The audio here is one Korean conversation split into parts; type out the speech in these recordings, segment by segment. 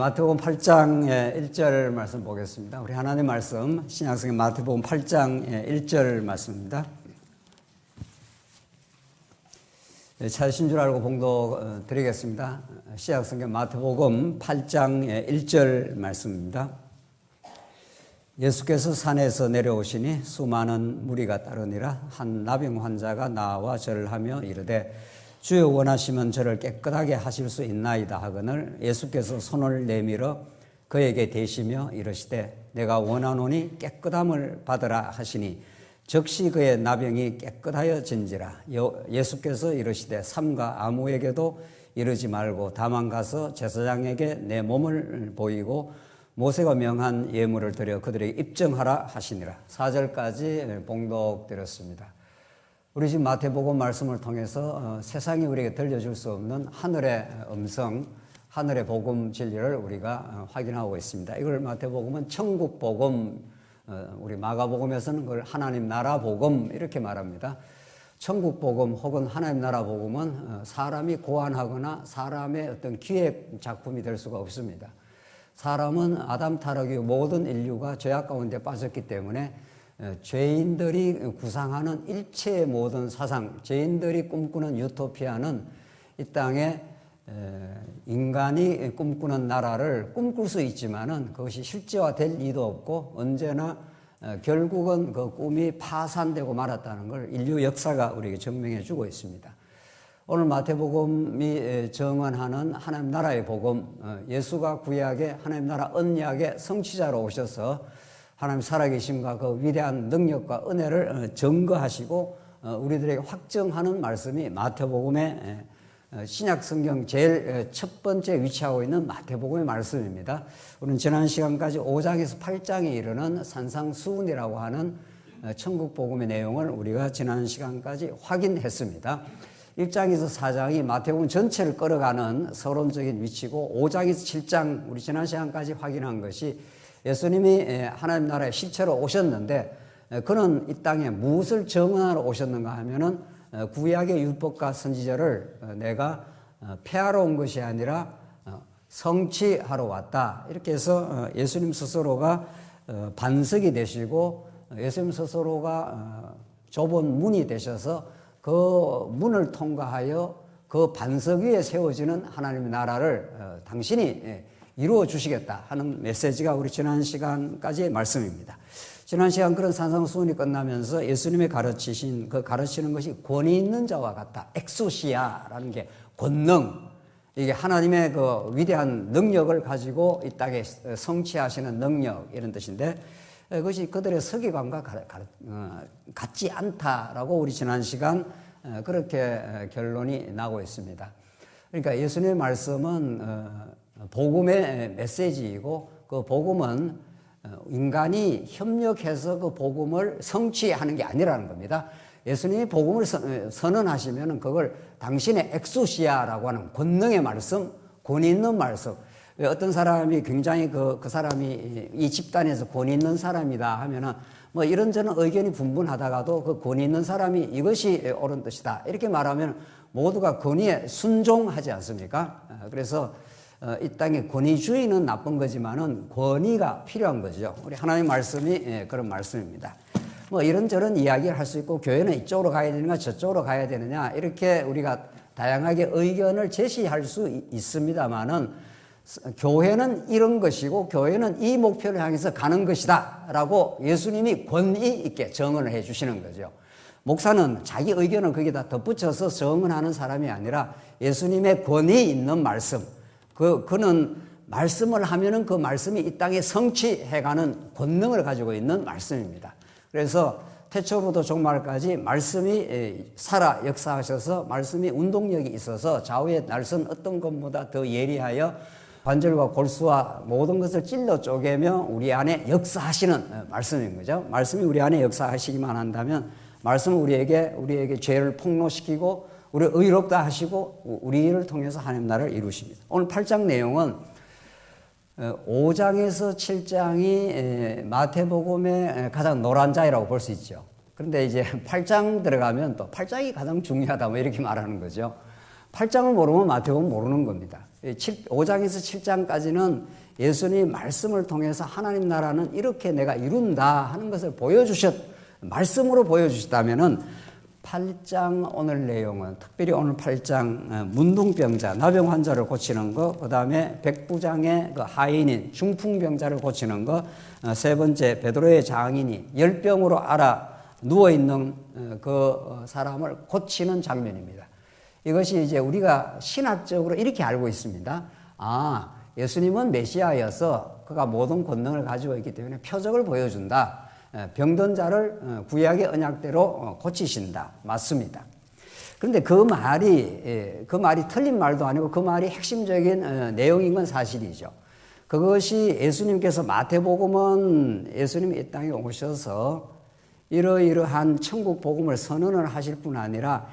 마태복음 8장의 1절 말씀 보겠습니다. 우리 하나님 말씀 신약성경 마태복음 8장의 1절 말씀입니다. 찾으신 줄 알고 봉독 드리겠습니다. 신약성경 마태복음 8장의 1절 말씀입니다. 예수께서 산에서 내려오시니 수많은 무리가 따르니라. 한 나병 환자가 나와 절을 하며 이르되 주여 원하시면 저를 깨끗하게 하실 수 있나이다 하거늘 예수께서 손을 내밀어 그에게 대시며 이르시되 내가 원하노니 깨끗함을 받으라 하시니 즉시 그의 나병이 깨끗하여진지라. 예수께서 이르시되 삼가 아무에게도 이르지 말고 다만 가서 제사장에게 내 몸을 보이고 모세가 명한 예물을 드려 그들에게 입증하라 하시니라. 4절까지 봉독드렸습니다. 우리 지금 마태복음 말씀을 통해서 세상이 우리에게 들려줄 수 없는 하늘의 음성, 하늘의 복음 진리를 우리가 확인하고 있습니다. 이걸 마태복음은 천국 복음, 우리 마가복음에서는 그걸 하나님 나라 복음 이렇게 말합니다. 천국 복음 혹은 하나님 나라 복음은 사람이 고안하거나 사람의 어떤 기획 작품이 될 수가 없습니다. 사람은 아담 타락 이후 모든 인류가 죄악 가운데 빠졌기 때문에 죄인들이 구상하는 일체의 모든 사상, 죄인들이 꿈꾸는 유토피아는 이 땅에 인간이 꿈꾸는 나라를 꿈꿀 수 있지만은 그것이 실제화될 리도 없고 언제나 결국은 그 꿈이 파산되고 말았다는 걸 인류 역사가 우리에게 증명해 주고 있습니다. 오늘 마태복음이 정언하는 하나님 나라의 복음, 예수가 구약의 하나님 나라 언약의 성취자로 오셔서 하나님 살아계심과 그 위대한 능력과 은혜를 증거하시고 우리들에게 확정하는 말씀이 마태복음의 신약성경 제일 첫 번째 위치하고 있는 마태복음의 말씀입니다. 우리는 지난 시간까지 5장에서 8장에 이르는 산상수훈이라고 하는 천국복음의 내용을 우리가 지난 시간까지 확인했습니다. 1장에서 4장이 마태복음 전체를 끌어가는 서론적인 위치고 5장에서 7장 우리 지난 시간까지 확인한 것이 예수님이 하나님 나라의 실체로 오셨는데 그는 이 땅에 무엇을 정언하러 오셨는가 하면은 구약의 율법과 선지자를 내가 폐하러 온 것이 아니라 성취하러 왔다. 이렇게 해서 예수님 스스로가 반석이 되시고 예수님 스스로가 좁은 문이 되셔서 그 문을 통과하여 그 반석 위에 세워지는 하나님의 나라를 당신이 이루어 주시겠다 하는 메시지가 우리 지난 시간까지의 말씀입니다. 지난 시간 그런 산상수훈이 끝나면서 예수님의 가르치신 그 가르치는 것이 권위 있는 자와 같다. 엑소시아라는 게 권능, 이게 하나님의 그 위대한 능력을 가지고 이 땅에 성취하시는 능력 이런 뜻인데 그것이 그들의 서기관과 같지 않다라고 우리 지난 시간 그렇게 결론이 나고 있습니다. 그러니까 예수님의 말씀은 복음의 메시지이고 그 복음은 인간이 협력해서 그 복음을 성취하는 게 아니라는 겁니다. 예수님이 복음을 선언하시면 그걸 당신의 엑소시아라고 하는 권능의 말씀, 권위 있는 말씀. 어떤 사람이 굉장히 그 사람이 이 집단에서 권위 있는 사람이다 하면은 뭐 이런저런 의견이 분분하다가도 그 권위 있는 사람이 이것이 옳은 뜻이다 이렇게 말하면 모두가 권위에 순종하지 않습니까? 그래서 이 땅의 권위주의는 나쁜 거지만은 권위가 필요한 거죠. 우리 하나님의 말씀이 그런 말씀입니다. 뭐 이런저런 이야기를 할 수 있고 교회는 이쪽으로 가야 되느냐 저쪽으로 가야 되느냐 이렇게 우리가 다양하게 의견을 제시할 수 있습니다만은 교회는 이런 것이고 교회는 이 목표를 향해서 가는 것이다 라고 예수님이 권위 있게 정언을 해 주시는 거죠. 목사는 자기 의견을 거기다 덧붙여서 정언하는 사람이 아니라 예수님의 권위 있는 말씀, 그는 말씀을 하면은 그 말씀이 이 땅에 성취해가는 권능을 가지고 있는 말씀입니다. 그래서 태초부터 종말까지 말씀이 살아 역사하셔서 말씀이 운동력이 있어서 좌우의 날선 어떤 것보다 더 예리하여 관절과 골수와 모든 것을 찔러 쪼개며 우리 안에 역사하시는 말씀인 거죠. 말씀이 우리 안에 역사하시기만 한다면 말씀은 우리에게 죄를 폭로시키고 우리를 의롭다 하시고 우리 일을 통해서 하나님 나라를 이루십니다. 오늘 8장 내용은 5장에서 7장이 마태복음의 가장 노란자이라고 볼 수 있죠. 그런데 이제 8장 들어가면 또 8장이 가장 중요하다 뭐 이렇게 말하는 거죠. 8장을 모르면 마태복음 모르는 겁니다. 5장에서 7장까지는 예수님 말씀을 통해서 하나님 나라는 이렇게 내가 이룬다 하는 것을 말씀으로 보여주셨다면은 8장 오늘 내용은 특별히 오늘 8장 문둥병자, 나병 환자를 고치는 거, 그 다음에 백부장의 그 하인인 중풍병자를 고치는 거, 세 번째 베드로의 장인이 열병으로 누워있는 그 사람을 고치는 장면입니다. 이것이 이제 우리가 신학적으로 이렇게 알고 있습니다. 예수님은 메시아여서 그가 모든 권능을 가지고 있기 때문에 표적을 보여준다. 병든 자를 구약의 언약대로 고치신다. 맞습니다. 그런데 그 말이 틀린 말도 아니고 그 말이 핵심적인 내용인 건 사실이죠. 그것이 예수님께서 마태복음은 예수님이 이 땅에 오셔서 이러이러한 천국 복음을 선언을 하실 뿐 아니라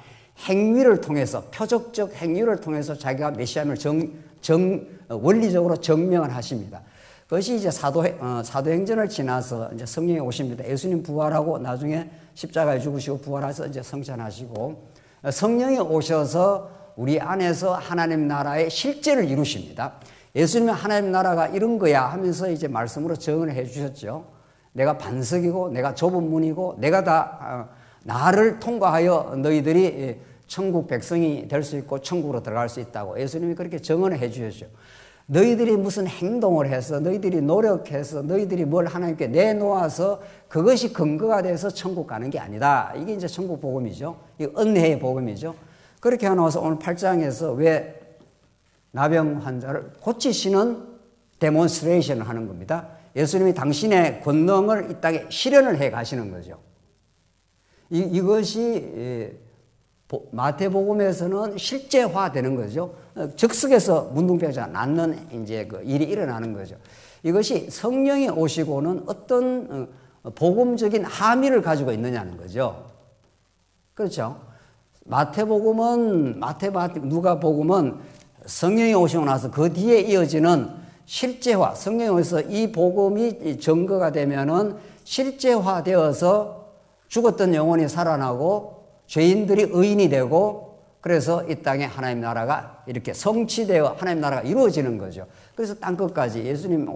행위를 통해서, 표적적 행위를 통해서 자기가 메시아임을 원리적으로 증명을 하십니다. 그것이 이제 사도행전을 지나서 이제 성령이 오십니다. 예수님 부활하고 나중에 십자가에 죽으시고 부활해서 이제 성찬하시고 성령이 오셔서 우리 안에서 하나님 나라의 실제를 이루십니다. 예수님은 하나님 나라가 이런 거야 하면서 이제 말씀으로 증언을 해 주셨죠. 내가 반석이고 내가 좁은 문이고 내가 다 나를 통과하여 너희들이 천국 백성이 될 수 있고 천국으로 들어갈 수 있다고 예수님이 그렇게 증언을 해 주셨죠. 너희들이 무슨 행동을 해서 너희들이 노력해서 너희들이 뭘 하나님께 내놓아서 그것이 근거가 돼서 천국 가는 게 아니다. 이게 이제 천국 복음이죠. 이 은혜의 복음이죠. 그렇게 해놓아서 오늘 8장에서 왜 나병 환자를 고치시는 데몬스트레이션을 하는 겁니다. 예수님이 당신의 권능을 이 땅에 실현을 해 가시는 거죠. 이것이 마태복음에서는 실제화되는 거죠. 즉석에서 문둥병자가 낫는 이제 그 일이 일어나는 거죠. 이것이 성령이 오시고는 어떤 복음적인 함의를 가지고 있느냐는 거죠. 그렇죠. 누가복음은 성령이 오시고 나서 그 뒤에 이어지는 실제화, 성령이 오셔서 이 복음이 증거가 되면은 실제화되어서 죽었던 영혼이 살아나고 죄인들이 의인이 되고 그래서 이 땅에 하나님 나라가 이렇게 성취되어 하나님 나라가 이루어지는 거죠. 그래서 땅끝까지 예수님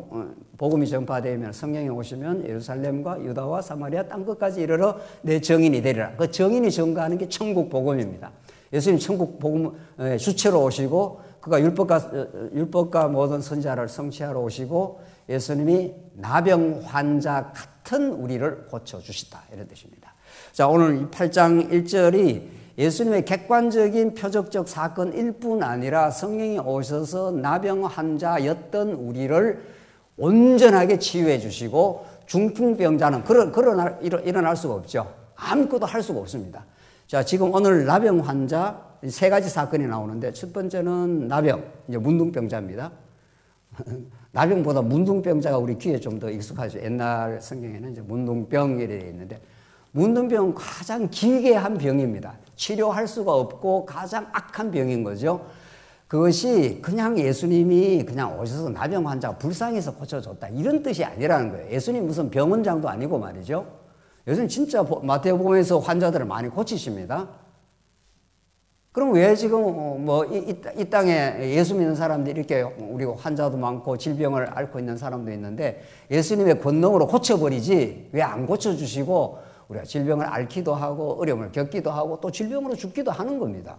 복음이 전파되면 성령이 오시면 예루살렘과 유다와 사마리아 땅끝까지 이르러 내 정인이 되리라. 그 정인이 증거하는 게 천국 복음입니다. 예수님 천국 복음 주체로 오시고 그가 율법과 모든 선지자를 성취하러 오시고 예수님이 나병 환자 같은 우리를 고쳐주시다. 이런 뜻입니다. 자, 오늘 8장 1절이 예수님의 객관적인 표적적 사건일 뿐 아니라 성령이 오셔서 나병 환자였던 우리를 온전하게 치유해 주시고 중풍병자는 일어날 수가 없죠. 아무것도 할 수가 없습니다. 자, 지금 오늘 나병 환자 세 가지 사건이 나오는데 첫 번째는 나병, 이제 문둥병자입니다. 나병보다 문둥병자가 우리 귀에 좀 더 익숙하죠. 옛날 성경에는 이제 문둥병이라고 있는데 문둥병은 가장 길게 한 병입니다. 치료할 수가 없고 가장 악한 병인 거죠. 그것이 그냥 예수님이 그냥 오셔서 나병 환자가 불쌍해서 고쳐줬다 이런 뜻이 아니라는 거예요. 예수님 무슨 병원장도 아니고 말이죠. 예수님 진짜 마태복음에서 환자들을 많이 고치십니다. 그럼 왜 지금 이 땅에 예수 믿는 사람들이 이렇게 우리 환자도 많고 질병을 앓고 있는 사람도 있는데 예수님의 권능으로 고쳐버리지 왜 안 고쳐주시고 우리가 질병을 앓기도 하고 어려움을 겪기도 하고 또 질병으로 죽기도 하는 겁니다.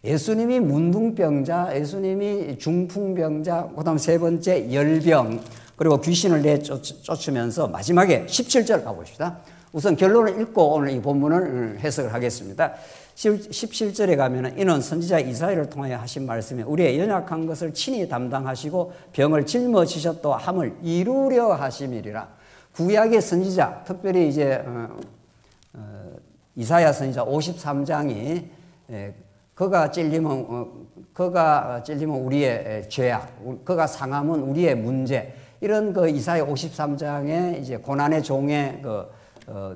예수님이 문둥병자, 예수님이 중풍병자, 그 다음 세 번째 열병, 그리고 귀신을 내쫓으면서 마지막에 17절 가보십시다. 우선 결론을 읽고 오늘 이 본문을 해석을 하겠습니다. 17절에 가면은 이는 선지자 이사야를 통하여 하신 말씀에 우리의 연약한 것을 친히 담당하시고 병을 짊어지셨도 함을 이루려 하심이리라. 구약의 선지자, 특별히 이제 이사야 선지자 53장이 그가 찔리면 우리의 죄악, 그가 상함은 우리의 문제, 이런 그 이사야 53장에 이제 고난의 종의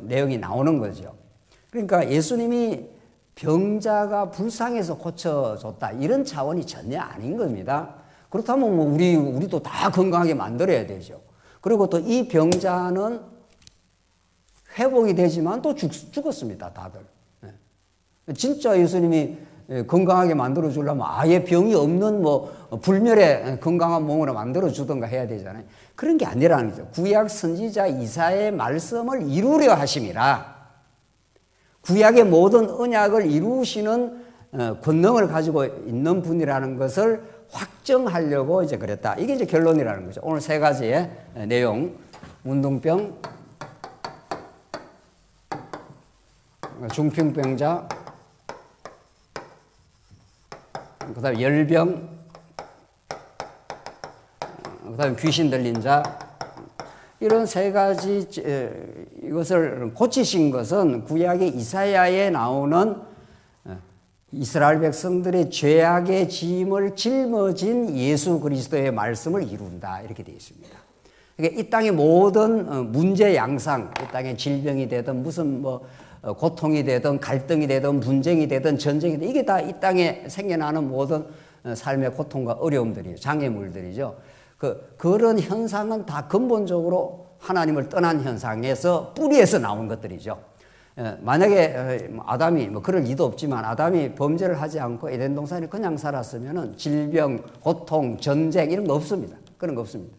내용이 나오는 거죠. 그러니까 예수님이 병자가 불쌍해서 고쳐줬다 이런 차원이 전혀 아닌 겁니다. 그렇다면 우리도 다 건강하게 만들어야 되죠. 그리고 또 이 병자는 회복이 되지만 또 죽었습니다, 다들. 진짜 예수님이 건강하게 만들어 주려면 아예 병이 없는 뭐 불멸의 건강한 몸으로 만들어 주던가 해야 되잖아요. 그런 게 아니라는 거죠. 구약 선지자 이사야의 말씀을 이루려 하심이라. 구약의 모든 언약을 이루시는 권능을 가지고 있는 분이라는 것을 확정하려고 이제 그랬다. 이게 이제 결론이라는 거죠. 오늘 세 가지의 내용. 문둥병, 중풍병자, 그 다음에 열병, 그 다음에 귀신 들린 자, 이런 세 가지 이것을 고치신 것은 구약의 이사야에 나오는 이스라엘 백성들의 죄악의 짐을 짊어진 예수 그리스도의 말씀을 이룬다. 이렇게 되어 있습니다. 그러니까 이 땅의 모든 문제 양상, 이 땅의 질병이 되든 무슨 뭐 고통이 되든 갈등이 되든 분쟁이 되든 전쟁이 되든 이게 다 이 땅에 생겨나는 모든 삶의 고통과 어려움들이에요. 장애물들이죠. 그런 현상은 다 근본적으로 하나님을 떠난 현상에서 뿌리에서 나온 것들이죠. 만약에 아담이 뭐 그럴 리도 없지만 아담이 범죄를 하지 않고 에덴 동산에 그냥 살았으면은 질병, 고통, 전쟁 이런 거 없습니다. 그런 거 없습니다.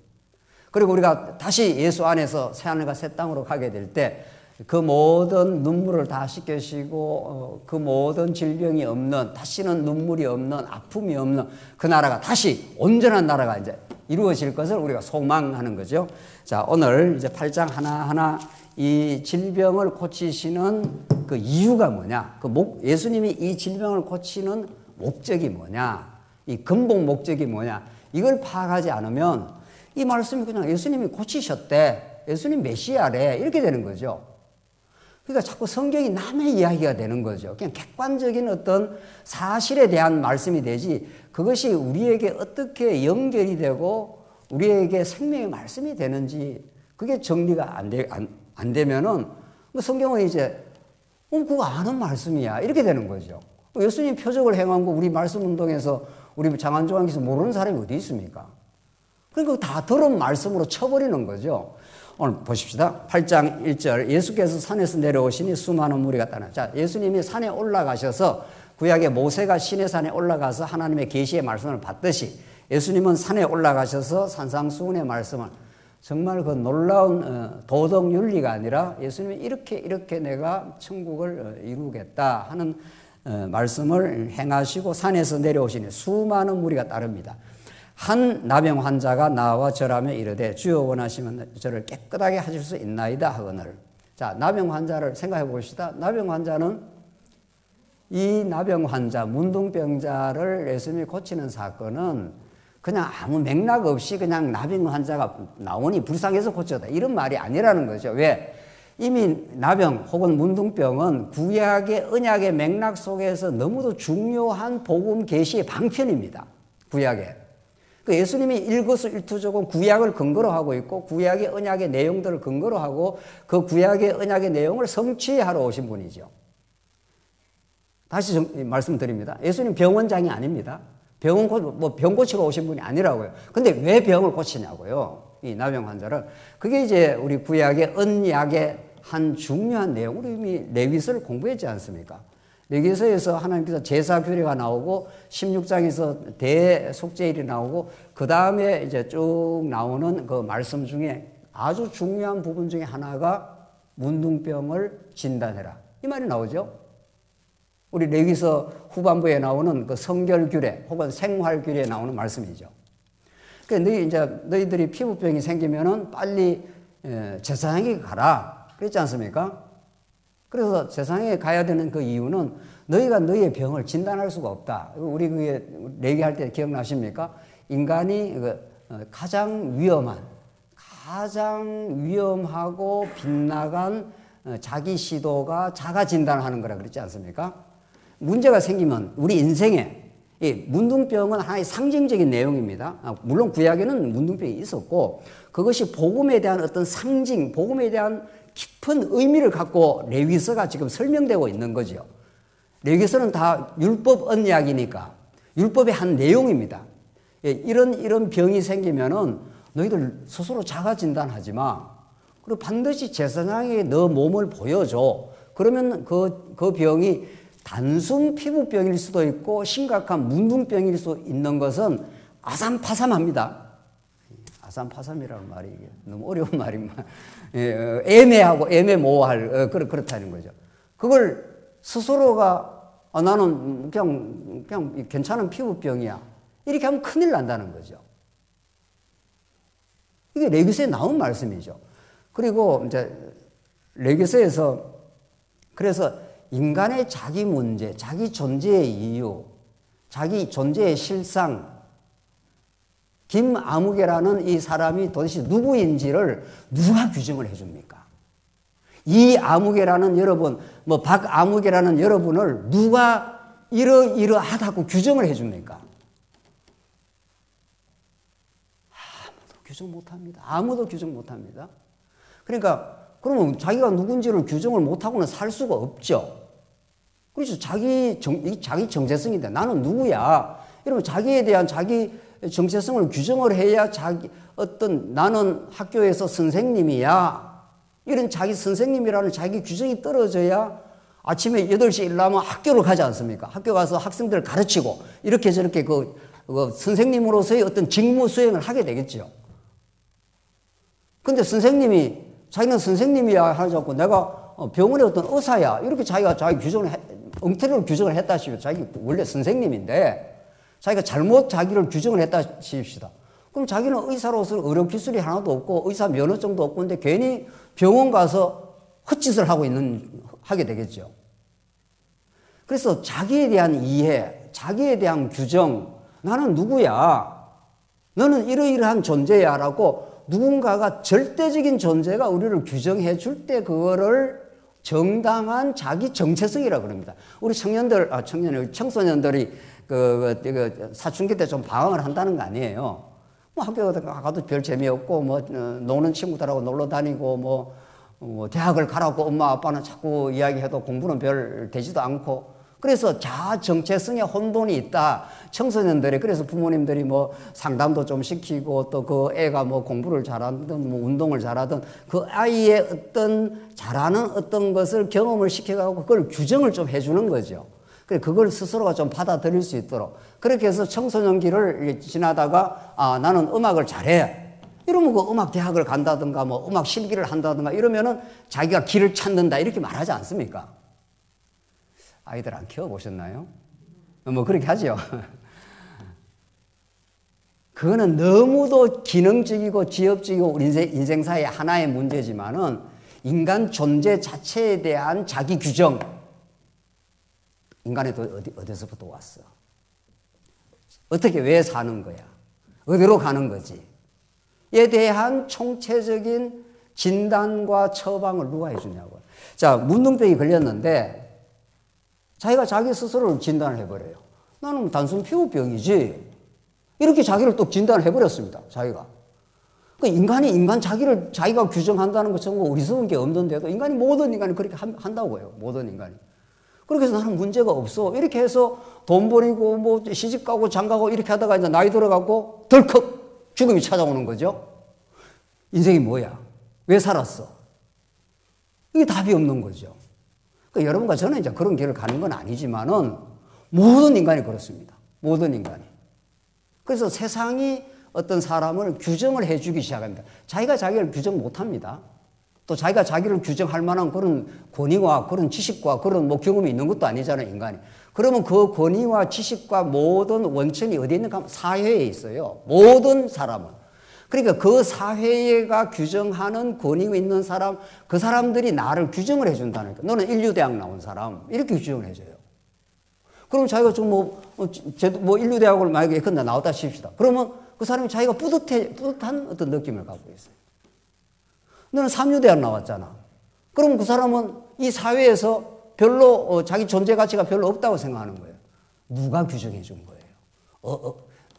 그리고 우리가 다시 예수 안에서 새하늘과 새 땅으로 가게 될 때 그 모든 눈물을 다 씻겨시고 그 모든 질병이 없는, 다시는 눈물이 없는, 아픔이 없는 그 나라가 다시 온전한 나라가 이제 이루어질 것을 우리가 소망하는 거죠. 자, 오늘 이제 8장 하나하나 이 질병을 고치시는 그 이유가 뭐냐? 예수님이 이 질병을 고치는 목적이 뭐냐? 이 근본 목적이 뭐냐? 이걸 파악하지 않으면 이 말씀이 그냥 예수님이 고치셨대, 예수님 메시아래 이렇게 되는 거죠. 그러니까 자꾸 성경이 남의 이야기가 되는 거죠. 그냥 객관적인 어떤 사실에 대한 말씀이 되지 그것이 우리에게 어떻게 연결이 되고 우리에게 생명의 말씀이 되는지 그게 정리가 안 되면은 성경은 이제 그거 아는 말씀이야 이렇게 되는 거죠. 예수님 표적을 행한 거 우리 말씀 운동에서 우리 장안조항에서 모르는 사람이 어디 있습니까? 그러니까 다 들은 말씀으로 쳐버리는 거죠. 오늘 보십시다. 8장 1절 예수께서 산에서 내려오시니 수많은 무리가 따라. 자, 예수님이 산에 올라가셔서 구약의 모세가 시내산에 올라가서 하나님의 계시의 말씀을 받듯이 예수님은 산에 올라가셔서 산상수훈의 말씀을 정말 그 놀라운 도덕 윤리가 아니라 예수님이 이렇게 내가 천국을 이루겠다 하는 말씀을 행하시고 산에서 내려오시니 수많은 무리가 따릅니다. 한 나병 환자가 나와 절하며 이르되 주여 원하시면 저를 깨끗하게 하실 수 있나이다 하거늘. 자, 나병 환자를 생각해 봅시다. 나병 환자는 이 나병 환자, 문둥병자를 예수님이 고치는 사건은 그냥 아무 맥락 없이 그냥 나병 환자가 나오니 불쌍해서 고쳤다 이런 말이 아니라는 거죠. 왜? 이미 나병 혹은 문둥병은 구약의 언약의 맥락 속에서 너무도 중요한 복음 계시의 방편입니다. 구약에. 그 예수님이 일거수일투족은 구약을 근거로 하고 있고 구약의 언약의 내용들을 근거로 하고 그 구약의 언약의 내용을 성취하러 오신 분이죠. 다시 말씀드립니다. 예수님 병원장이 아닙니다. 병 고치러 오신 분이 아니라고요. 근데 왜 병을 고치냐고요. 이 나병 환자를. 그게 이제 우리 구약의 언약의 한 중요한 내용. 우리 이미 레위서를 공부했지 않습니까? 레위서에서 하나님께서 제사 규례가 나오고 16장에서 대속죄일이 나오고 그 다음에 이제 쭉 나오는 그 말씀 중에 아주 중요한 부분 중에 하나가 문둥병을 진단해라. 이 말이 나오죠. 우리 레위서 후반부에 나오는 그 성결 규례 혹은 생활 규례에 나오는 말씀이죠. 그러니까 너희들이 피부병이 생기면은 빨리 제사장에게 가라. 그랬지 않습니까? 그래서 세상에 가야 되는 그 이유는 너희가 너희의 병을 진단할 수가 없다. 우리 그게 얘기할 때 기억나십니까? 인간이 가장 위험하고 빗나간 자기 시도가 자가 진단하는 거라 그랬지 않습니까? 문제가 생기면 우리 인생에 이 문둥병은 하나의 상징적인 내용입니다. 물론 구약에는 문둥병이 있었고 그것이 복음에 대한 어떤 상징, 복음에 대한 깊은 의미를 갖고 레위서가 지금 설명되고 있는 거죠. 레위서는 다 율법 언약이니까 율법의 한 내용입니다. 이런 병이 생기면은 너희들 스스로 자가 진단하지 마. 그리고 반드시 제사장에게 너 몸을 보여줘. 그러면 그 병이 단순 피부병일 수도 있고 심각한 문둥병일 수 있는 것은 아삼파삼합니다. 아삼파삼이라는 말이 너무 어려운 말이면 애매하고 애매모호할 그렇다는 거죠. 그걸 스스로가 나는 그냥 괜찮은 피부병이야 이렇게 하면 큰일 난다는 거죠. 이게 레위기서에 나온 말씀이죠. 그리고 이제 레위기서에서 그래서 인간의 자기 문제, 자기 존재의 이유, 자기 존재의 실상, 김아무개라는 이 사람이 도대체 누구인지를 누가 규정을 해줍니까? 이 아무개라는 여러분, 뭐 박아무개라는 여러분을 누가 이러이러하다고 규정을 해줍니까? 아무도 규정 못합니다. 아무도 규정 못합니다. 그러니까 그러면 자기가 누군지를 규정을 못하고는 살 수가 없죠. 그렇죠. 자기 정체성인데 나는 누구야? 이러면 자기에 대한 자기 정체성을 규정을 해야 나는 학교에서 선생님이야. 이런 자기 선생님이라는 자기 규정이 떨어져야 아침에 8시에 일어나면 학교를 가지 않습니까? 학교 가서 학생들을 가르치고 이렇게 저렇게 그 선생님으로서의 어떤 직무 수행을 하게 되겠죠. 근데 선생님이 자기는 선생님이야 하자고 내가 병원의 어떤 의사야 이렇게 자기가 자기 규정을 엉터리로 규정을 했다 싶어요. 자기 원래 선생님인데 자기가 잘못 자기를 규정을 했다 싶시다. 그럼 자기는 의사로서 의료 기술이 하나도 없고 의사 면허증도 없고 근데 괜히 병원 가서 헛짓을 하게 되겠죠. 그래서 자기에 대한 이해, 자기에 대한 규정, 나는 누구야? 너는 이러이러한 존재야 라고 누군가가 절대적인 존재가 우리를 규정해 줄 때 그거를 정당한 자기 정체성이라고 그럽니다. 우리 청소년들이 사춘기 때 좀 방황을 한다는 거 아니에요. 뭐 학교 가도 별 재미없고 뭐 노는 친구들하고 놀러 다니고 뭐 대학을 가라고 엄마 아빠는 자꾸 이야기해도 공부는 별 되지도 않고 그래서 자아 정체성에 혼돈이 있다. 청소년들이 그래서 부모님들이 뭐 상담도 좀 시키고 또 그 애가 뭐 공부를 잘하든 뭐 운동을 잘하든 그 아이의 어떤 잘하는 어떤 것을 경험을 시켜가고 그걸 규정을 좀 해주는 거죠. 그래 그걸 스스로가 좀 받아들일 수 있도록 그렇게 해서 청소년기를 지나다가 나는 음악을 잘해. 이러면 그 음악 대학을 간다든가 뭐 음악 실기를 한다든가 이러면은 자기가 길을 찾는다 이렇게 말하지 않습니까? 아이들 안 키워보셨나요? 뭐 그렇게 하죠. 그거는 너무도 기능적이고 지엽적이고 우리 인생사의 하나의 문제지만은 인간 존재 자체에 대한 자기 규정 인간이 어디서부터 왔어? 어떻게 왜 사는 거야? 어디로 가는 거지? 에 대한 총체적인 진단과 처방을 누가 해주냐고. 자, 문둥병이 걸렸는데 자기가 자기 스스로를 진단을 해버려요. 나는 단순 피부병이지. 이렇게 자기를 또 진단을 해버렸습니다. 자기가. 그 인간 자기가 규정한다는 것은 어리석은 게 없는데도 모든 인간이 그렇게 한다고요. 모든 인간이. 그렇게 해서 나는 문제가 없어. 이렇게 해서 돈 버리고 뭐 시집 가고 장가고 이렇게 하다가 이제 나이 들어가고 덜컥 죽음이 찾아오는 거죠. 인생이 뭐야? 왜 살았어? 이게 답이 없는 거죠. 그러니까 여러분과 저는 이제 그런 길을 가는 건 아니지만은 모든 인간이 그렇습니다. 모든 인간이. 그래서 세상이 어떤 사람을 규정을 해주기 시작합니다. 자기가 자기를 규정 못합니다. 또 자기가 자기를 규정할 만한 그런 권위와 그런 지식과 그런 뭐 경험이 있는 것도 아니잖아요, 인간이. 그러면 그 권위와 지식과 모든 원천이 어디에 있는가 하면 사회에 있어요. 모든 사람은. 그러니까 그 사회가 규정하는 권위가 있는 사람, 그 사람들이 나를 규정을 해준다는 거예요. 너는 인류대학 나온 사람, 이렇게 규정을 해줘요. 그럼 자기가 좀 인류대학을 만약에 예컨대 나왔다 칩시다. 그러면 그 사람이 자기가 뿌듯한 어떤 느낌을 갖고 있어요. 너는 삼류대학 나왔잖아. 그럼 그 사람은 이 사회에서 별로 자기 존재 가치가 별로 없다고 생각하는 거예요. 누가 규정해 준 거예요?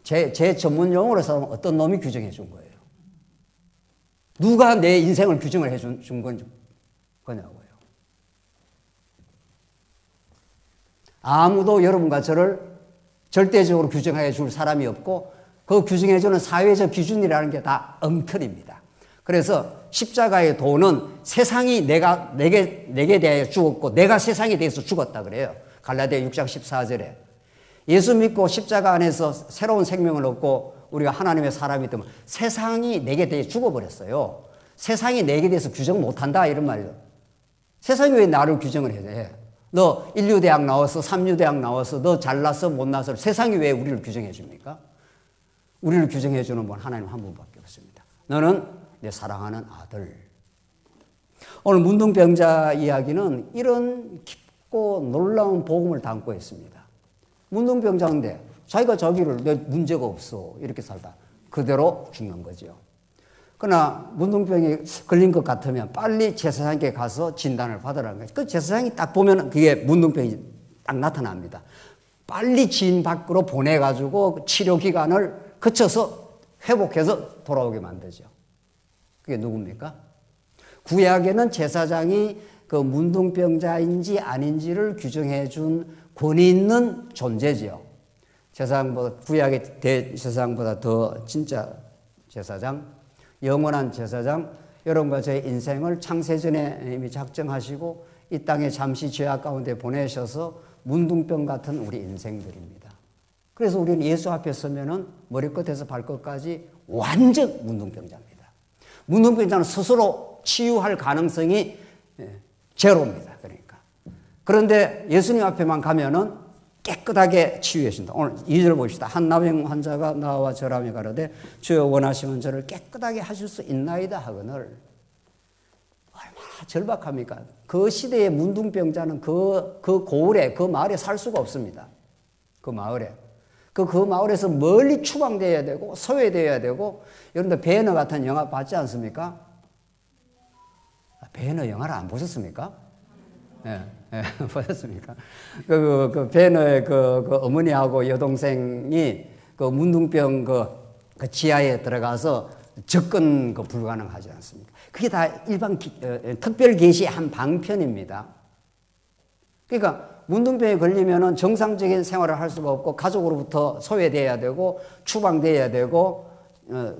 제 전문 용어로 해서 어떤 놈이 규정해 준 거예요? 누가 내 인생을 규정을 해 준 거냐고요. 아무도 여러분과 저를 절대적으로 규정해 줄 사람이 없고 그 규정해 주는 사회적 기준이라는 게 다 엉터리입니다. 그래서 십자가의 도는 세상이 내게 대하여 죽었고 내가 세상에 대해서 죽었다 그래요. 갈라디아 6장 14절에 예수 믿고 십자가 안에서 새로운 생명을 얻고 우리가 하나님의 사람이 되면 세상이 내게 대해 죽어버렸어요. 세상이 내게 대해서 규정 못한다 이런 말이에요. 세상이 왜 나를 규정을 해야 돼? 너 인류대학 나와서 삼류대학 나와서 너 잘났어 못났어 세상이 왜 우리를 규정해 줍니까? 우리를 규정해 주는 분 하나님 한 분밖에 없습니다. 너는 내 사랑하는 아들. 오늘 문둥병자 이야기는 이런 깊고 놀라운 복음을 담고 있습니다. 문둥병자인데 자기가 자기를 내 문제가 없어 이렇게 살다 그대로 죽는 거죠. 그러나 문둥병이 걸린 것 같으면 빨리 제사장에게 가서 진단을 받으라는 거죠. 그 제사장이 딱 보면 그게 문둥병이 딱 나타납니다. 빨리 진 밖으로 보내가지고 치료 기간을 거쳐서 회복해서 돌아오게 만들죠. 그게 누굽니까? 구약에는 제사장이 그 문둥병자인지 아닌지를 규정해 준 권위 있는 존재지요. 제사장보다, 구약의 대제사장보다 더 진짜 제사장, 영원한 제사장, 여러분과 저의 인생을 창세전에 이미 작정하시고 이 땅에 잠시 죄악 가운데 보내셔서 문둥병 같은 우리 인생들입니다. 그래서 우리는 예수 앞에 서면은 머리끝에서 발끝까지 완전 문둥병자입니다. 문둥병자는 스스로 치유할 가능성이 제로입니다. 그러니까. 그런데 예수님 앞에만 가면은 깨끗하게 치유해 준다. 오늘 2절 봅시다. 한 나병 환자가 나와 절하며 가로되 주여 원하시면 저를 깨끗하게 하실 수 있나이다 하거늘. 얼마나 절박합니까? 그 시대의 문둥병자는 그 고을에 그 마을에 살 수가 없습니다. 그 마을에. 그 마을에서 멀리 추방되어야 되고 소외되어야 되고 여러분들 배너 같은 영화 봤지 않습니까? 배너 영화를 안 보셨습니까? 예, 보셨습니까? 그 배너의 그 어머니하고 여동생이 그 문둥병 그 지하에 들어가서 접근 불가능하지 않습니까? 그게 다 일반 특별 계시의 한 방편입니다. 그러니까 문둥병에 걸리면은 정상적인 생활을 할 수가 없고 가족으로부터 소외돼야 되고 추방돼야 되고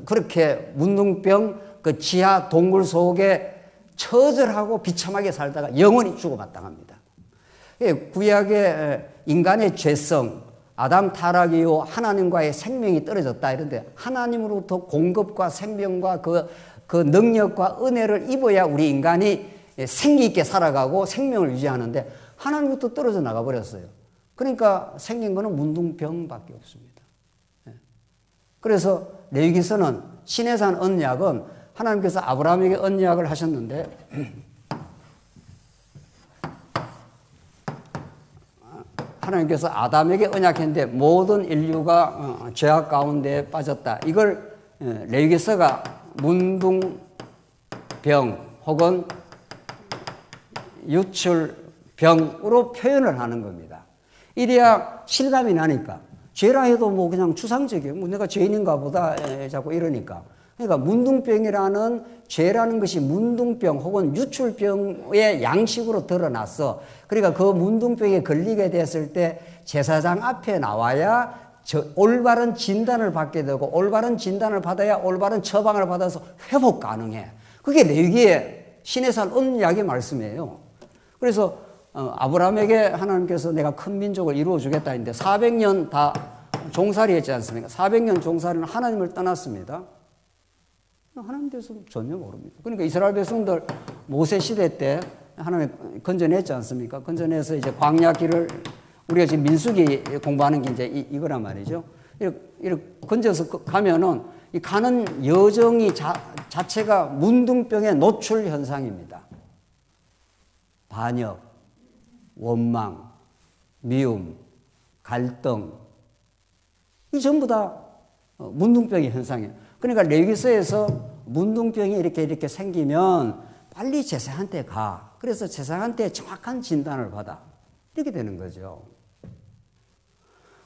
그렇게 문둥병 그 지하 동굴 속에 처절하고 비참하게 살다가 영원히 죽어마땅합니다. 구약의 인간의 죄성, 아담 타락 이후 하나님과의 생명이 떨어졌다 이런데 하나님으로부터 공급과 생명과 그 능력과 은혜를 입어야 우리 인간이 생기 있게 살아가고 생명을 유지하는데 하나님부터 떨어져 나가버렸어요. 그러니까 생긴 거는 문둥병밖에 없습니다. 그래서 레위기서는 시내산 언약은 하나님께서 아브라함에게 언약을 하셨는데 하나님께서 아담에게 언약했는데 모든 인류가 죄악 가운데 빠졌다. 이걸 레위기서가 문둥병 혹은 유출병으로 표현을 하는 겁니다. 이래야 실감이 나니까. 죄라 해도 뭐 그냥 추상적이에요. 뭐 내가 죄인인가 보다 자꾸 이러니까. 그러니까 문둥병이라는 죄라는 것이 문둥병 혹은 유출병의 양식으로 드러났어. 그러니까 그 문둥병에 걸리게 됐을 때 제사장 앞에 나와야 올바른 진단을 받게 되고 올바른 진단을 받아야 올바른 처방을 받아서 회복 가능해. 그게 레위기의 시내산 언약의 말씀이에요. 그래서 아브라함에게 하나님께서 내가 큰 민족을 이루어 주겠다 했는데 400년 다 종살이 했지 않습니까? 400년 종살이는 하나님을 떠났습니다. 하나님 대해서 전혀 모릅니다. 그러니까 이스라엘 백성들 모세 시대 때 하나님 건져냈지 않습니까? 건져내서 이제 광야 길을 우리가 지금 민수기 공부하는 게 이제 이거란 말이죠. 이렇게 건져서 가면은 이 가는 여정이 자체가 문둥병의 노출 현상입니다. 반역, 원망, 미움, 갈등 이 전부 다 문둥병의 현상이에요. 그러니까 레위기서에서 문둥병이 이렇게 생기면 빨리 제사장한테 가. 그래서 제사장한테 정확한 진단을 받아. 이렇게 되는 거죠.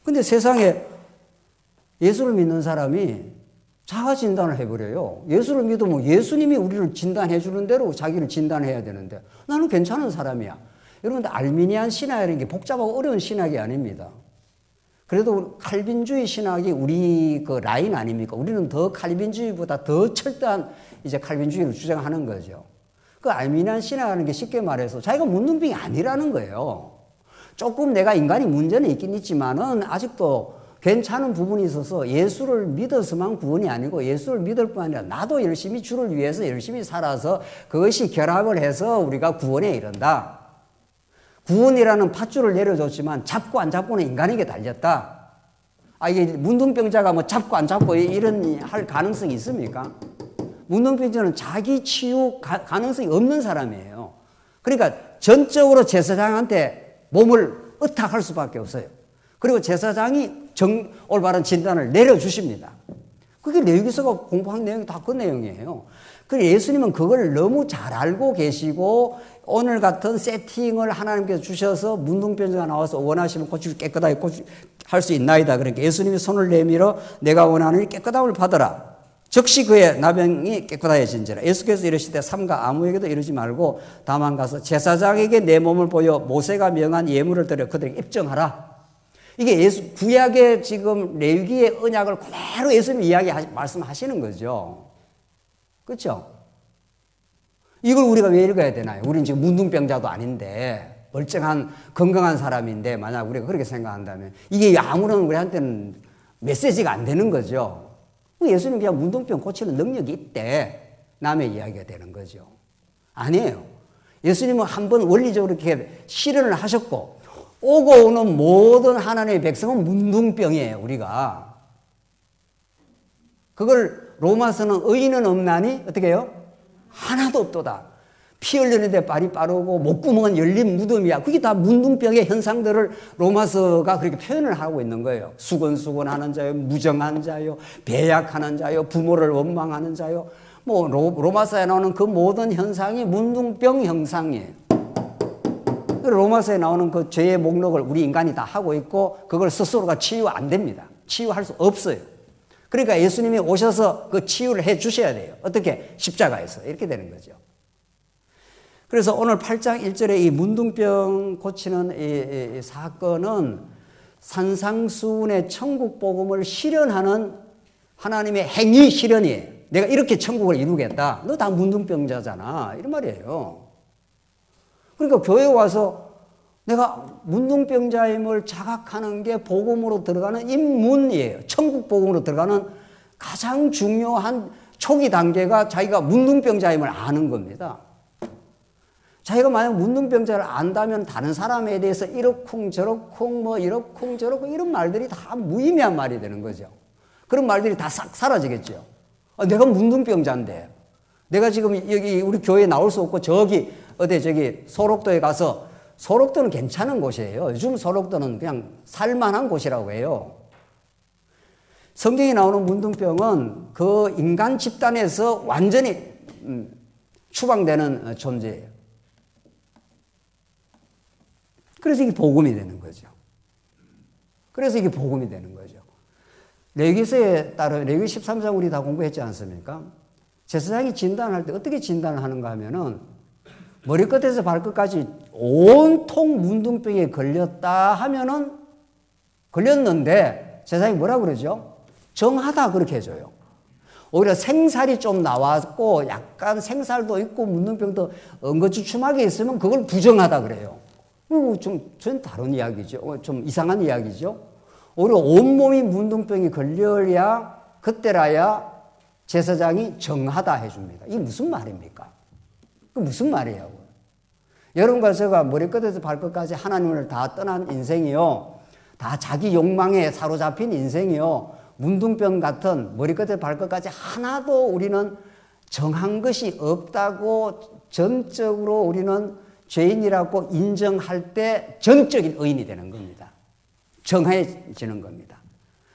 근데 세상에 예수를 믿는 사람이 자가 진단을 해버려요. 예수를 믿으면 예수님이 우리를 진단해 주는 대로 자기를 진단해야 되는데 나는 괜찮은 사람이야. 여러분들 알미니안 신학이라는 게 복잡하고 어려운 신학이 아닙니다. 그래도 칼빈주의 신학이 우리 그 라인 아닙니까? 우리는 더 칼빈주의보다 더 철저한 이제 칼빈주의를 주장하는 거죠. 그 알미니안 신학이라는 게 쉽게 말해서 자기가 문둥병이 아니라는 거예요. 조금 내가 인간이 문제는 있긴 있지만은 아직도 괜찮은 부분이 있어서 예수를 믿어서만 구원이 아니고 예수를 믿을 뿐 아니라 나도 열심히 주를 위해서 열심히 살아서 그것이 결합을 해서 우리가 구원에 이른다. 구원이라는 밧줄을 내려줬지만 잡고 안 잡고는 인간에게 달렸다. 이게 문둥병자가 뭐 잡고 안 잡고 이런 할 가능성이 있습니까? 문둥병자는 자기 치유 가능성이 없는 사람이에요. 그러니까 전적으로 제사장한테 몸을 의탁할 수밖에 없어요. 그리고 제사장이 올바른 진단을 내려주십니다. 그게 레위기서가 공부한 내용이 다 그 내용이에요. 그래서 예수님은 그걸 너무 잘 알고 계시고 오늘 같은 세팅을 하나님께서 주셔서 문둥병자가 나와서 원하시면 깨끗하게 할 수 있나이다. 그러니까 예수님이 손을 내밀어 내가 원하는 깨끗함을 받아라. 즉시 그의 나병이 깨끗해진지라. 예수께서 이르시되 삼가 아무에게도 이르지 말고 다만 가서 제사장에게 내 몸을 보여 모세가 명한 예물을 드려 그들에게 입증하라. 이게 구약의 지금 레위기의 언약을 그대로 예수님이 말씀하시는 거죠. 그렇죠? 이걸 우리가 왜 읽어야 되나요? 우리는 지금 문둥병자도 아닌데 멀쩡한 건강한 사람인데 만약 우리가 그렇게 생각한다면 이게 아무런 우리한테는 메시지가 안 되는 거죠. 예수님 그냥 문둥병 고치는 능력이 있대. 남의 이야기가 되는 거죠. 아니에요. 예수님은 한번 원리적으로 이렇게 실현을 하셨고 오고 오는 모든 하나님의 백성은 문둥병이에요. 우리가. 그걸 로마서는 의인은 없나니 어떻게 해요? 하나도 없도다. 피 흘리는데 발이 빠르고 목구멍은 열린 무덤이야. 그게 다 문둥병의 현상들을 로마서가 그렇게 표현을 하고 있는 거예요. 수건수건하는 자요, 무정한 자요, 배약하는 자요, 부모를 원망하는 자요. 뭐 로마서에 나오는 그 모든 현상이 문둥병 형상이에요. 로마서에 나오는 그 죄의 목록을 우리 인간이 다 하고 있고 그걸 스스로가 치유 안 됩니다. 치유할 수 없어요. 그러니까 예수님이 오셔서 그 치유를 해 주셔야 돼요. 어떻게? 십자가에서. 이렇게 되는 거죠. 그래서 오늘 8장 1절에 이 문둥병 고치는 이 사건은 산상수훈의 천국 복음을 실현하는 하나님의 행위 실현이에요. 내가 이렇게 천국을 이루겠다. 너 다 문둥병자잖아. 이런 말이에요. 그러니까 교회에 와서 내가 문둥병자임을 자각하는 게 복음으로 들어가는 입문이에요. 천국 복음으로 들어가는 가장 중요한 초기 단계가 자기가 문둥병자임을 아는 겁니다. 자기가 만약 문둥병자를 안다면 다른 사람에 대해서 이러쿵 저러쿵 뭐 이러쿵 저러쿵 이런 말들이 다 무의미한 말이 되는 거죠. 그런 말들이 다 싹 사라지겠죠. 내가 문둥병자인데 내가 지금 여기 우리 교회에 나올 수 없고 저기 소록도에 가서 소록도는 괜찮은 곳이에요. 요즘 소록도는 그냥 살만한 곳이라고 해요. 성경에 나오는 문둥병은 그 인간 집단에서 완전히 추방되는 존재예요. 그래서 이게 복음이 되는 거죠. 그래서 이게 복음이 되는 거죠. 레위기서에 따른 레위기 13장 우리 다 공부했지 않습니까? 제사장이 진단할 때 어떻게 진단을 하는가 하면은 머리끝에서 발끝까지 온통 문둥병에 걸렸다 하면은 걸렸는데 제사장이 뭐라 그러죠? 정하다 그렇게 해줘요. 오히려 생살이 좀 나왔고 약간 생살도 있고 문둥병도 엉거주춤하게 있으면 그걸 부정하다 그래요. 전 다른 이야기죠. 좀 이상한 이야기죠. 오히려 온몸이 문둥병이 걸려야 그때라야 제사장이 정하다 해줍니다. 이게 무슨 말입니까? 그 무슨 말이에요? 여러분과 제가 머리끝에서 발끝까지 하나님을 다 떠난 인생이요. 다 자기 욕망에 사로잡힌 인생이요. 문둥병 같은 머리끝에서 발끝까지 하나도 우리는 정한 것이 없다고 전적으로 우리는 죄인이라고 인정할 때 전적인 의인이 되는 겁니다. 정해지는 겁니다.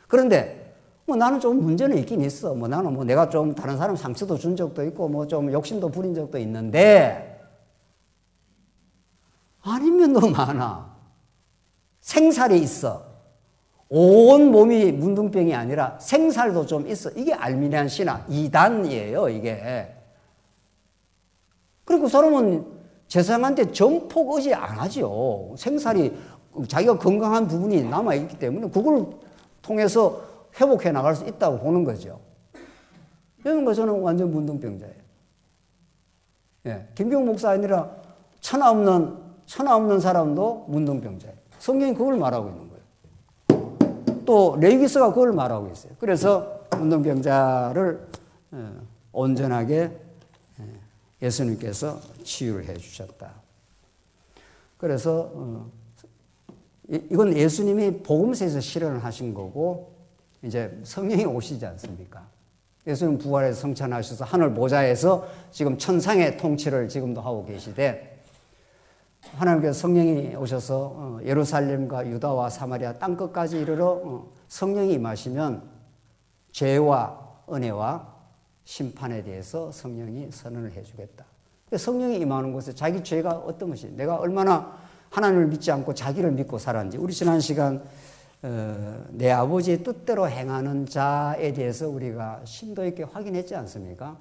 그런데 나는 좀 문제는 있긴 있어. 나는 내가 좀 다른 사람 상처도 준 적도 있고 좀 욕심도 부린 적도 있는데 아니면 너무 많아. 생살이 있어. 온 몸이 문둥병이 아니라 생살도 좀 있어. 이게 알미니안 신화 2단이에요. 이게. 그리고 사람은 제사장한테 전폭 의지 안 하죠. 생살이 자기가 건강한 부분이 남아있기 때문에 그걸 통해서 회복해 나갈 수 있다고 보는 거죠. 이런 저는 완전 문둥병자예요. 예, 김병 목사 아니라 천하 없는 사람도 문둥병자예요. 성경이 그걸 말하고 있는 거예요. 또 레위기서가 그걸 말하고 있어요. 그래서 문둥병자를 온전하게 예수님께서 치유를 해 주셨다. 그래서 이건 예수님이 복음서에서 실현을 하신 거고 이제 성령이 오시지 않습니까? 예수님 부활해서 성천하셔서 하늘 보좌에서 지금 천상의 통치를 지금도 하고 계시되 하나님께서 성령이 오셔서 예루살렘과 유다와 사마리아 땅끝까지 이르러 성령이 임하시면 죄와 은혜와 심판에 대해서 성령이 선언을 해주겠다. 성령이 임하는 곳에 자기 죄가 어떤 것이 내가 얼마나 하나님을 믿지 않고 자기를 믿고 살았는지 우리 지난 시간 내 아버지의 뜻대로 행하는 자에 대해서 우리가 심도 있게 확인했지 않습니까?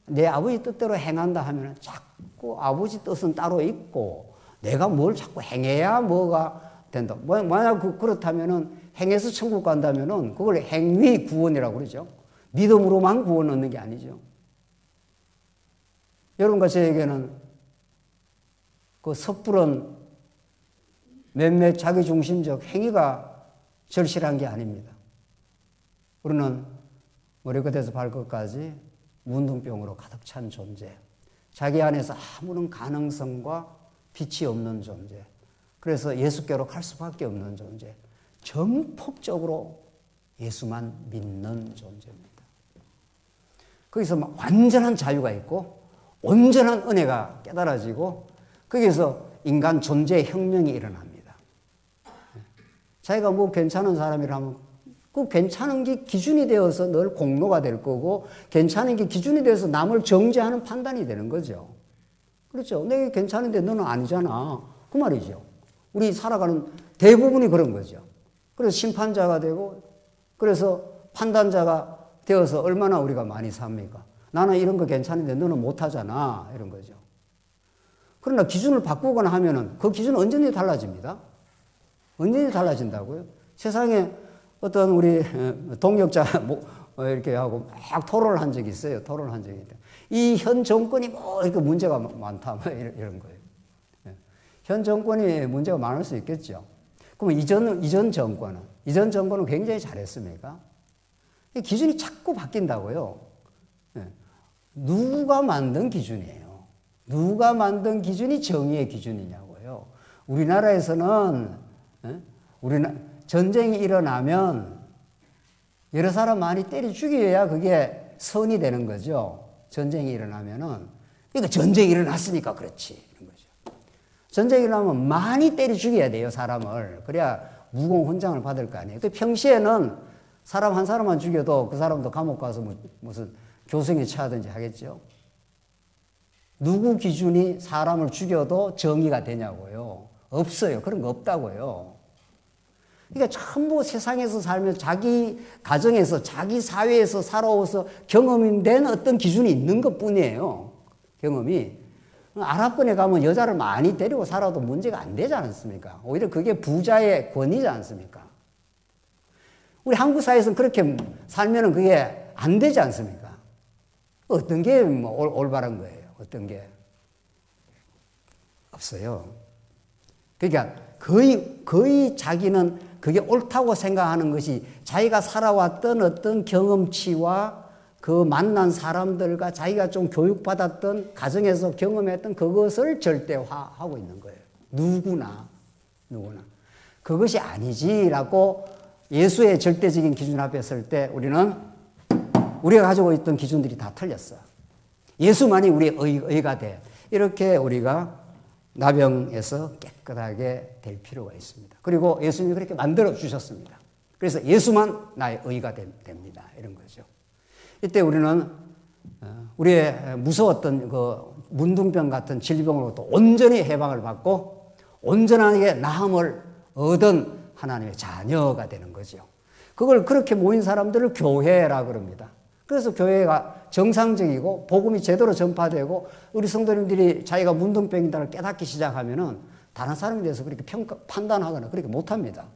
내 아버지 뜻대로 행한다 하면 자꾸 아버지 뜻은 따로 있고 내가 뭘 자꾸 행해야 뭐가 된다. 만약 그렇다면은 행해서 천국 간다면은 그걸 행위 구원이라고 그러죠. 믿음으로만 구원 얻는 게 아니죠. 여러분과 저에게는 그 섣부른 몇몇 자기중심적 행위가 절실한 게 아닙니다. 우리는 머리끝에서 발끝까지 문둥병으로 가득 찬 존재, 자기 안에서 아무런 가능성과 빛이 없는 존재, 그래서 예수께로 갈 수밖에 없는 존재, 전폭적으로 예수만 믿는 존재입니다. 거기서 막 완전한 자유가 있고 온전한 은혜가 깨달아지고 거기서 인간 존재의 혁명이 일어납니다. 자기가 뭐 괜찮은 사람이라면 그 괜찮은 게 기준이 되어서 늘 공로가 될 거고 괜찮은 게 기준이 되어서 남을 정죄하는 판단이 되는 거죠. 그렇죠. 내가 괜찮은데 너는 아니잖아. 그 말이죠. 우리 살아가는 대부분이 그런 거죠. 그래서 심판자가 되고 그래서 판단자가 되어서 얼마나 우리가 많이 삽니까? 나는 이런 거 괜찮은데 너는 못하잖아. 이런 거죠. 그러나 기준을 바꾸거나 하면은 그 기준은 언제든지 달라집니다. 언제든지 달라진다고요. 세상에 어떤 우리 동역자 이렇게 하고 막 토론을 한 적이 있어요. 토론을 한 적이 있다. 이 현 정권이 뭐 이렇게 문제가 많다. 뭐 이런 거예요. 현 정권이 문제가 많을 수 있겠죠. 그럼 이전 정권은 굉장히 잘했습니까? 기준이 자꾸 바뀐다고요. 누가 만든 기준이에요? 누가 만든 기준이 정의의 기준이냐고요. 우리나라에서는 전쟁이 일어나면 여러 사람 많이 때려 죽여야 그게 선이 되는 거죠. 전쟁이 일어나면은 그러니까 전쟁이 일어났으니까 그렇지 이런 거죠. 전쟁이 일어나면 많이 때려 죽여야 돼요 사람을. 그래야 무공 훈장을 받을 거 아니에요. 그 평시에는 사람 한 사람만 죽여도 그 사람도 감옥 가서 무슨 교수형에 처하든지 하겠죠. 누구 기준이 사람을 죽여도 정의가 되냐고요. 없어요. 그런 거 없다고요. 그러니까 전부 세상에서 살면 자기 가정에서 자기 사회에서 살아오서 경험이 된 어떤 기준이 있는 것 뿐이에요. 경험이. 아랍권에 가면 여자를 많이 데리고 살아도 문제가 안 되지 않습니까? 오히려 그게 부자의 권위지 않습니까? 우리 한국 사회에서는 그렇게 살면은 그게 안 되지 않습니까? 어떤 게 올바른 거예요? 어떤 게? 없어요. 그러니까 거의 자기는 그게 옳다고 생각하는 것이 자기가 살아왔던 어떤 경험치와 그 만난 사람들과 자기가 좀 교육받았던 가정에서 경험했던 그것을 절대화하고 있는 거예요. 누구나. 그것이 아니지라고 예수의 절대적인 기준 앞에 설 때 우리가 가지고 있던 기준들이 다 틀렸어. 예수만이 우리의 의가 돼. 이렇게 우리가 나병에서 깨끗하게 될 필요가 있습니다. 그리고 예수님이 그렇게 만들어 주셨습니다. 그래서 예수만 나의 의가 됩니다. 이런 거죠. 이때 우리는 우리의 무서웠던 그 문둥병 같은 질병으로부터 온전히 해방을 받고 온전하게 나음을 얻은 하나님의 자녀가 되는 거죠. 그걸 그렇게 모인 사람들을 교회라 그럽니다. 그래서 교회가 정상적이고 복음이 제대로 전파되고 우리 성도님들이 자기가 문둥병이다를 깨닫기 시작하면은 다른 사람에 대해서 그렇게 판단하거나 그렇게 못합니다.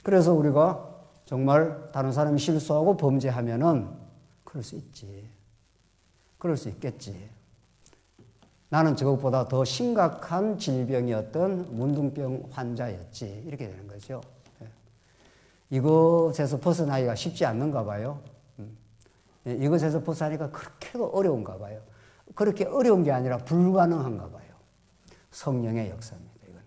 그래서 우리가 정말 다른 사람이 실수하고 범죄하면은 그럴 수 있지. 그럴 수 있겠지. 나는 저것보다 더 심각한 질병이었던 문둥병 환자였지. 이렇게 되는 거죠. 이것에서 벗어나기가 쉽지 않는가 봐요. 이것에서 벗어나기가 그렇게도 어려운가 봐요. 그렇게 어려운 게 아니라 불가능한가 봐요. 성령의 역사입니다. 이거는.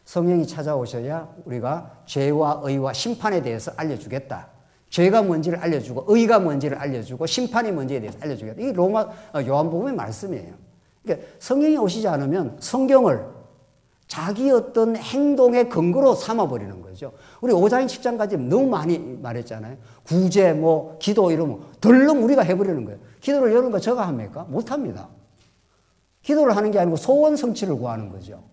성령이 찾아오셔야 우리가 죄와 의와 심판에 대해서 알려주겠다. 죄가 뭔지를 알려주고 의가 뭔지를 알려주고 심판이 뭔지에 대해서 알려주겠다. 이게 요한복음의 말씀이에요. 그러니까 성령이 오시지 않으면 성경을 자기 어떤 행동의 근거로 삼아버리는 거죠. 우리 5장인 10장까지 너무 많이 말했잖아요. 구제, 기도 이러면 덜렁 우리가 해버리는 거예요. 기도를 여러분과 저가 합니까? 못합니다. 기도를 하는 게 아니고 소원 성취를 구하는 거죠.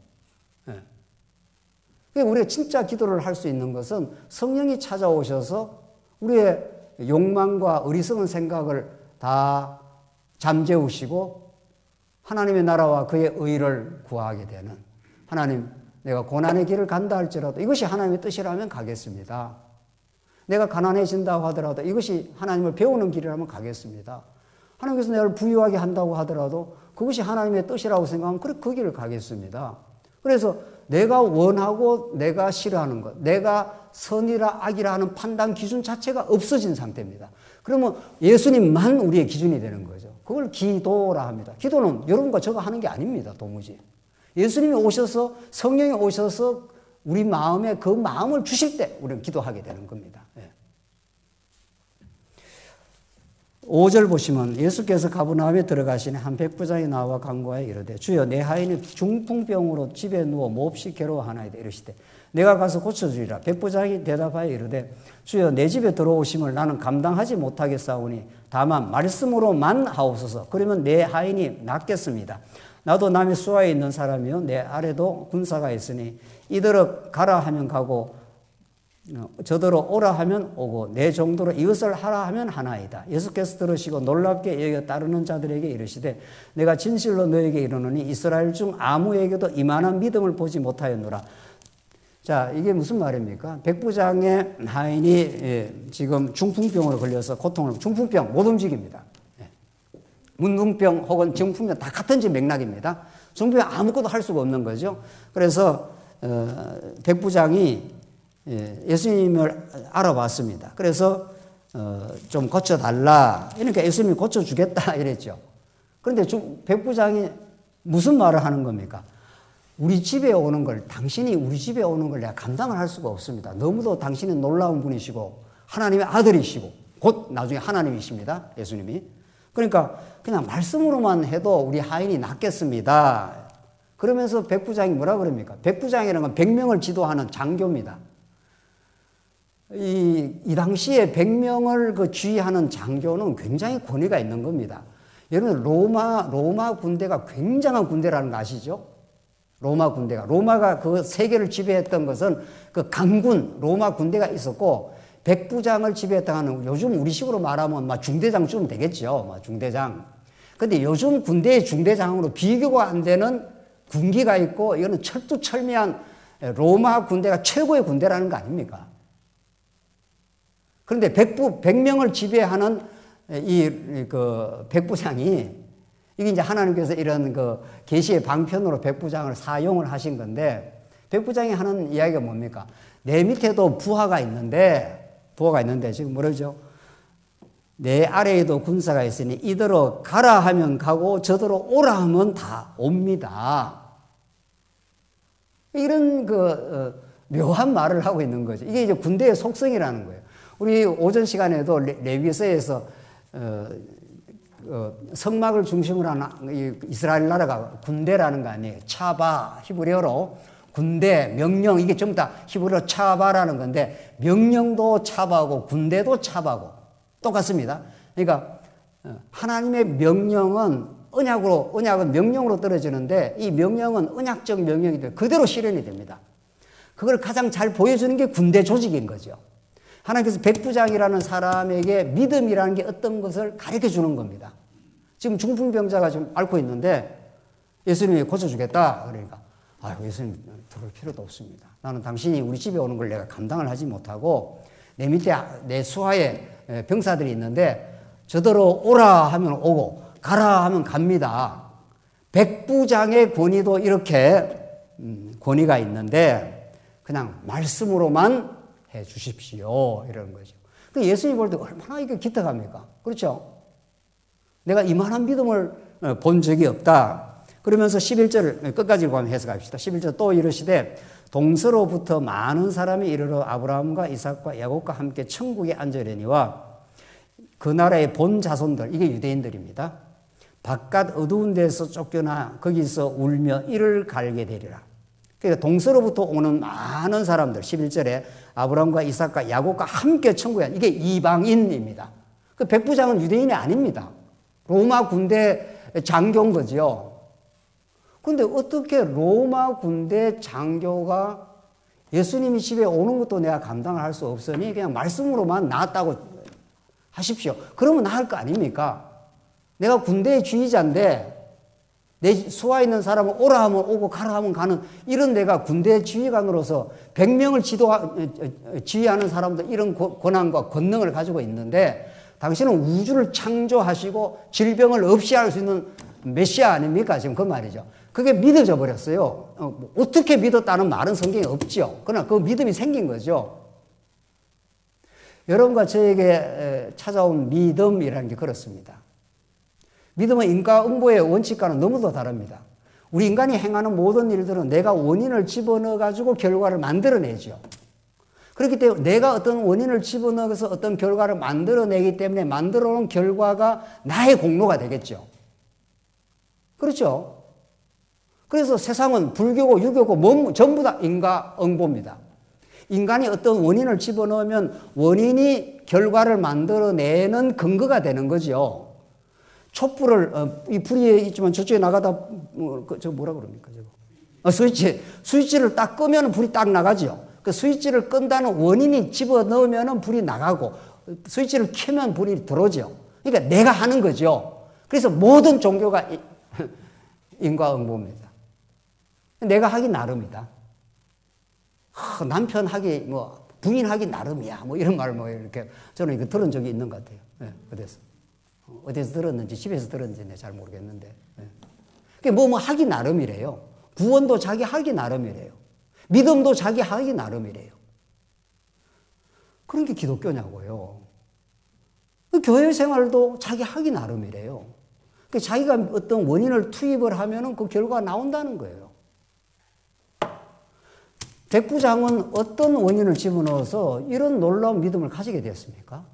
그러니까 우리가 진짜 기도를 할 수 있는 것은 성령이 찾아오셔서 우리의 욕망과 어리석은 생각을 다 잠재우시고 하나님의 나라와 그의 의를 구하게 되는, 하나님, 내가 고난의 길을 간다 할지라도 이것이 하나님의 뜻이라면 가겠습니다. 내가 가난해진다고 하더라도 이것이 하나님을 배우는 길이라면 가겠습니다. 하나님께서 내가 부유하게 한다고 하더라도 그것이 하나님의 뜻이라고 생각하면 그 길을 가겠습니다. 그래서 내가 원하고 내가 싫어하는 것, 내가 선이라 악이라 하는 판단 기준 자체가 없어진 상태입니다. 그러면 예수님만 우리의 기준이 되는 거죠. 그걸 기도라 합니다. 기도는 여러분과 저가 하는 게 아닙니다. 도무지. 예수님이 오셔서, 성령이 오셔서 우리 마음에 그 마음을 주실 때 우리는 기도하게 되는 겁니다. 5절 보시면 예수께서 가버나움에 들어가시니 한 백부장이 나와 간구하여 이르되 주여 내 하인이 중풍병으로 집에 누워 몹시 괴로워하나이다 이르시되 내가 가서 고쳐주리라. 백부장이 대답하여 이르되 주여 내 집에 들어오심을 나는 감당하지 못하겠사오니 다만 말씀으로만 하옵소서. 그러면 내 하인이 낫겠습니다. 나도 남의 수하에 있는 사람이요 내 아래도 군사가 있으니 이더러 가라 하면 가고 저더러 오라 하면 오고 내 정도로 이것을 하라 하면 하나이다. 예수께서 들으시고 놀랍게 여겨 따르는 자들에게 이르시되 내가 진실로 너에게 이르노니 이스라엘 중 아무에게도 이만한 믿음을 보지 못하였노라. 자, 이게 무슨 말입니까? 백부장의 하인이 지금 중풍병으로 걸려서 중풍병 못 움직입니다. 문둥병 혹은 중풍병 다 같은 맥락입니다. 중풍병 아무것도 할 수가 없는 거죠. 그래서 백부장이 예수님을 알아봤습니다. 그래서 좀 고쳐달라. 그러니까 예수님이 고쳐주겠다 이랬죠. 그런데 백부장이 무슨 말을 하는 겁니까? 우리 집에 오는 걸, 당신이 우리 집에 오는 걸 내가 감당을 할 수가 없습니다. 너무도 당신은 놀라운 분이시고 하나님의 아들이시고 곧 나중에 하나님이십니다. 예수님이. 그러니까 그냥 말씀으로만 해도 우리 하인이 낫겠습니다. 그러면서 백부장이 뭐라 그럽니까? 백부장이라는 건 100명을 지도하는 장교입니다. 이 당시에 100명을 지휘하는 장교는 굉장히 권위가 있는 겁니다. 여러분 로마 군대가 굉장한 군대라는 거 아시죠? 로마가 그 세계를 지배했던 것은 그 강군 로마 군대가 있었고 백부장을 지배했다는 요즘 우리식으로 말하면 막 중대장쯤 되겠죠. 막 중대장. 근데 요즘 군대의 중대장으로 비교가 안 되는 군기가 있고 이거는 철두철미한 로마 군대가 최고의 군대라는 거 아닙니까? 그런데 100명을 지배하는 그 백부장이 이게 이제 하나님께서 이런 그 계시의 방편으로 백부장을 사용을 하신 건데 백부장이 하는 이야기가 뭡니까? 내 밑에도 부하가 있는데 지금 뭐라죠? 내 아래에도 군사가 있으니 이더러 가라 하면 가고 저더러 오라 하면 다 옵니다. 이런 묘한 말을 하고 있는 거죠. 이게 이제 군대의 속성이라는 거예요. 우리 오전 시간에도 레위기서에서 성막을 중심으로 하는 이스라엘 나라가 군대라는 거 아니에요. 차바, 히브리어로 군대, 명령, 이게 전부 다 히브리어 차바라는 건데 명령도 차바고 군대도 차바고 똑같습니다. 그러니까 하나님의 명령은 언약은 명령으로 떨어지는데 이 명령은 언약적 명령이 돼 그대로 실현이 됩니다. 그걸 가장 잘 보여주는 게 군대 조직인 거죠. 하나님께서 백부장이라는 사람에게 믿음이라는 게 어떤 것을 가르쳐 주는 겁니다. 지금 중풍병자가 지금 앓고 있는데 예수님이 고쳐주겠다. 그러니까 예수님 들을 필요도 없습니다. 나는 당신이 우리 집에 오는 걸 내가 감당을 하지 못하고 내 밑에 내 수하에 병사들이 있는데 저더러 오라 하면 오고 가라 하면 갑니다. 백부장의 권위도 이렇게 권위가 있는데 그냥 말씀으로만 해 주십시오. 이러는 거죠. 그 예수님 볼 때 얼마나 이게 기특합니까? 그렇죠? 내가 이만한 믿음을 본 적이 없다. 그러면서 11절 끝까지 한번 해석합시다. 11절 또 이르시되 동서로부터 많은 사람이 이르러 아브라함과 이삭과 야곱과 함께 천국에 앉으려니와 그 나라의 본 자손들, 이게 유대인들입니다. 바깥 어두운 데서 쫓겨나 거기서 울며 이를 갈게 되리라. 그러니까 동서로부터 오는 많은 사람들, 11절에 아브라함과 이삭과 야곱과 함께 천국에, 이게 이방인입니다. 그 백부장은 유대인이 아닙니다. 로마 군대 장교인 거죠. 그런데 어떻게 로마 군대 장교가 예수님이 집에 오는 것도 내가 감당을 할 수 없으니 그냥 말씀으로만 나았다고 하십시오. 그러면 나을 거 아닙니까? 내가 군대의 지휘자인데 내 수하 있는 사람은 오라 하면 오고 가라 하면 가는 이런 내가 군대 지휘관으로서 100명을 지휘하는 사람들 이런 권한과 권능을 가지고 있는데 당신은 우주를 창조하시고 질병을 없이 할 수 있는 메시아 아닙니까? 지금 그 말이죠. 그게 믿어져 버렸어요. 어떻게 믿었다는 말은 성경에 없죠. 그러나 그 믿음이 생긴 거죠. 여러분과 저에게 찾아온 믿음이라는 게 그렇습니다. 믿음은 인과응보의 원칙과는 너무도 다릅니다. 우리 인간이 행하는 모든 일들은 내가 원인을 집어넣어 가지고 결과를 만들어내죠. 그렇기 때문에 내가 어떤 원인을 집어넣어서 어떤 결과를 만들어내기 때문에 만들어 놓은 결과가 나의 공로가 되겠죠. 그렇죠? 그래서 세상은 불교고 유교고 전부 다 인과응보입니다. 인간이 어떤 원인을 집어넣으면 원인이 결과를 만들어내는 근거가 되는 거죠. 촛불을 이 불이 있지만 저쪽에 나가다 저 뭐라 그럽니까? 스위치를 딱 끄면 불이 딱 나가죠. 그 스위치를 끈다는 원인이 집어넣으면 불이 나가고 스위치를 켜면 불이 들어오죠. 그러니까 내가 하는 거죠. 그래서 모든 종교가 인과응보입니다. 내가 하기 나름이다. 남편 하기 뭐 부인 하기 나름이야. 뭐 이런 말 뭐 이렇게 저는 이거 들은 적이 있는 것 같아요. 네, 어디서 들었는지 집에서 들었는지 내가 잘 모르겠는데. 네. 뭐 하기 나름이래요. 구원도 자기 하기 나름이래요. 믿음도 자기 하기 나름이래요. 그런 게 기독교냐고요. 교회 생활도 자기 하기 나름이래요. 자기가 어떤 원인을 투입을 하면은 그 결과가 나온다는 거예요. 백부장은 어떤 원인을 집어넣어서 이런 놀라운 믿음을 가지게 되었습니까?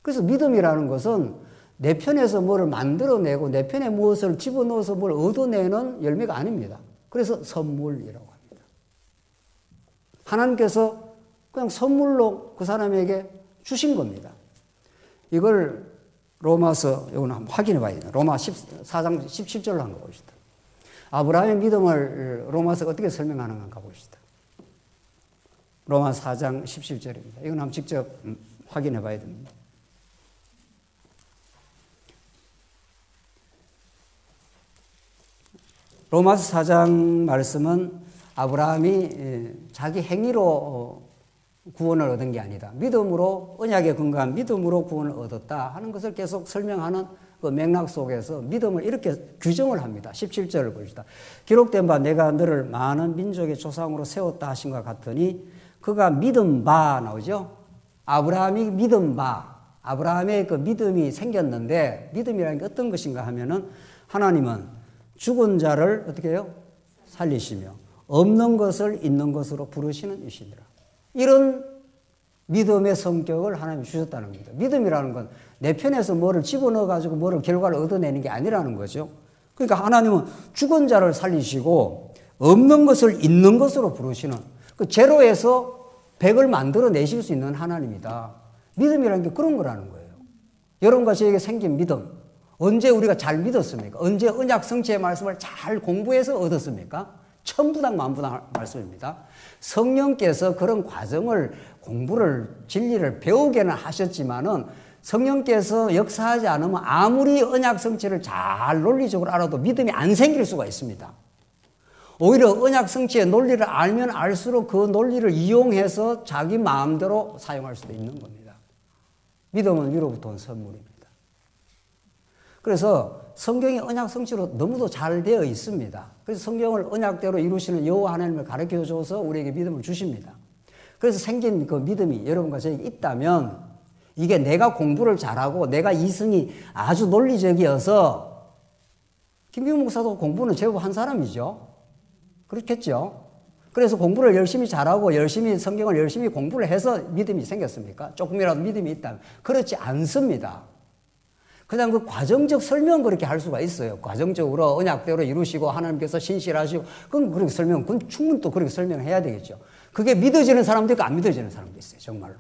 그래서 믿음이라는 것은 내 편에서 뭐를 만들어내고 내 편에 무엇을 집어넣어서 뭘 얻어내는 열매가 아닙니다. 그래서 선물이라고 합니다. 하나님께서 그냥 선물로 그 사람에게 주신 겁니다. 이걸 로마서, 이거는 한번 확인해 봐야 돼요. 로마 14장 17절로 한번 봅시다. 아브라함의 믿음을 로마서가 어떻게 설명하는가 봅시다. 로마 4장 17절입니다. 이건 한번 직접 확인해 봐야 됩니다. 로마서 4장 말씀은 아브라함이 자기 행위로 구원을 얻은 게 아니다. 믿음으로, 언약에 근거한 믿음으로 구원을 얻었다 하는 것을 계속 설명하는 그 맥락 속에서 믿음을 이렇게 규정을 합니다. 17절을 보시다. 기록된 바 내가 너를 많은 민족의 조상으로 세웠다 하신 것 같으니 그가 믿은 바 나오죠. 아브라함이 믿은 바, 아브라함의 그 믿음이 생겼는데 믿음이라는 게 어떤 것인가 하면은 하나님은 죽은 자를 어떻게 해요? 살리시며 없는 것을 있는 것으로 부르시는 이시니라. 이런 믿음의 성격을 하나님이 주셨다는 겁니다. 믿음이라는 건 내 편에서 뭐를 집어넣어가지고 뭐를 결과를 얻어내는 게 아니라는 거죠. 그러니까 하나님은 죽은 자를 살리시고 없는 것을 있는 것으로 부르시는 그 제로에서 100을 만들어내실 수 있는 하나님이다. 믿음이라는 게 그런 거라는 거예요. 여러분과 저에게 생긴 믿음. 언제 우리가 잘 믿었습니까? 언제 언약 성취의 말씀을 잘 공부해서 얻었습니까? 천부당 만부당 말씀입니다. 성령께서 그런 과정을 공부를 진리를 배우게는 하셨지만은 성령께서 역사하지 않으면 아무리 언약 성취를 잘 논리적으로 알아도 믿음이 안 생길 수가 있습니다. 오히려 언약 성취의 논리를 알면 알수록 그 논리를 이용해서 자기 마음대로 사용할 수도 있는 겁니다. 믿음은 위로부터 온 선물입니다. 그래서 성경이 언약 성취로 너무도 잘 되어 있습니다. 그래서 성경을 언약대로 이루시는 여호와 하나님을 가르쳐줘서 우리에게 믿음을 주십니다. 그래서 생긴 그 믿음이 여러분과 저에게 있다면 이게 내가 공부를 잘하고 내가 이성이 아주 논리적이어서 김기훈 목사도 공부는 제법 한 사람이죠. 그렇겠죠. 그래서 공부를 열심히 잘하고 열심히 성경을 열심히 공부를 해서 믿음이 생겼습니까? 조금이라도 믿음이 있다면. 그렇지 않습니다. 그냥 그 과정적 설명 그렇게 할 수가 있어요. 과정적으로 언약대로 이루시고 하나님께서 신실하시고 그건 그렇게 그건 충분히 또 그렇게 설명해야 되겠죠. 그게 믿어지는 사람도 있고 안 믿어지는 사람도 있어요. 정말로.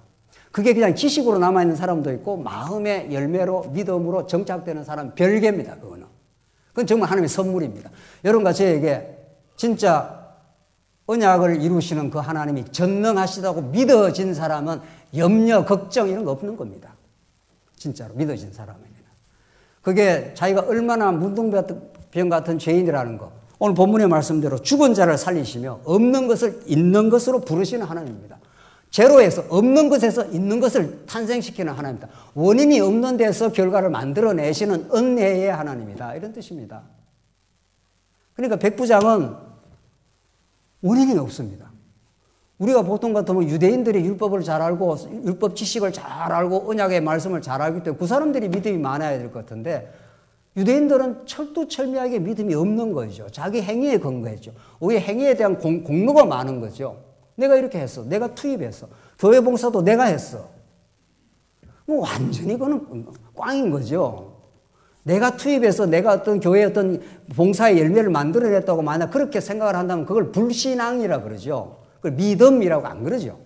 그게 그냥 지식으로 남아있는 사람도 있고 마음의 열매로 믿음으로 정착되는 사람 별개입니다. 그거는. 그건 정말 하나님의 선물입니다. 여러분과 저에게 진짜 언약을 이루시는 그 하나님이 전능하시다고 믿어진 사람은 염려, 걱정 이런 거 없는 겁니다. 진짜로 믿어진 사람에게는. 그게 자기가 얼마나 문둥병 같은 죄인이라는 거. 오늘 본문의 말씀대로 죽은 자를 살리시며 없는 것을 있는 것으로 부르시는 하나님입니다. 제로에서 없는 것에서 있는 것을 탄생시키는 하나님입니다. 원인이 없는 데서 결과를 만들어내시는 은혜의 하나님이다. 이런 뜻입니다. 그러니까 백부장은 원인이 없습니다. 우리가 보통 같으면 유대인들이 율법을 잘 알고 율법 지식을 잘 알고 언약의 말씀을 잘 알기 때문에 그 사람들이 믿음이 많아야 될 것 같은데 유대인들은 철두철미하게 믿음이 없는 거죠. 자기 행위에 근거했죠. 오히려 행위에 대한 공로가 많은 거죠. 내가 이렇게 했어. 내가 투입했어. 교회 봉사도 내가 했어. 뭐 완전히 그거는 꽝인 거죠. 내가 투입해서 내가 어떤 교회의 어떤 봉사의 열매를 만들어냈다고 만약 그렇게 생각을 한다면 그걸 불신앙이라 그러죠. 그걸 믿음이라고 안 그러죠.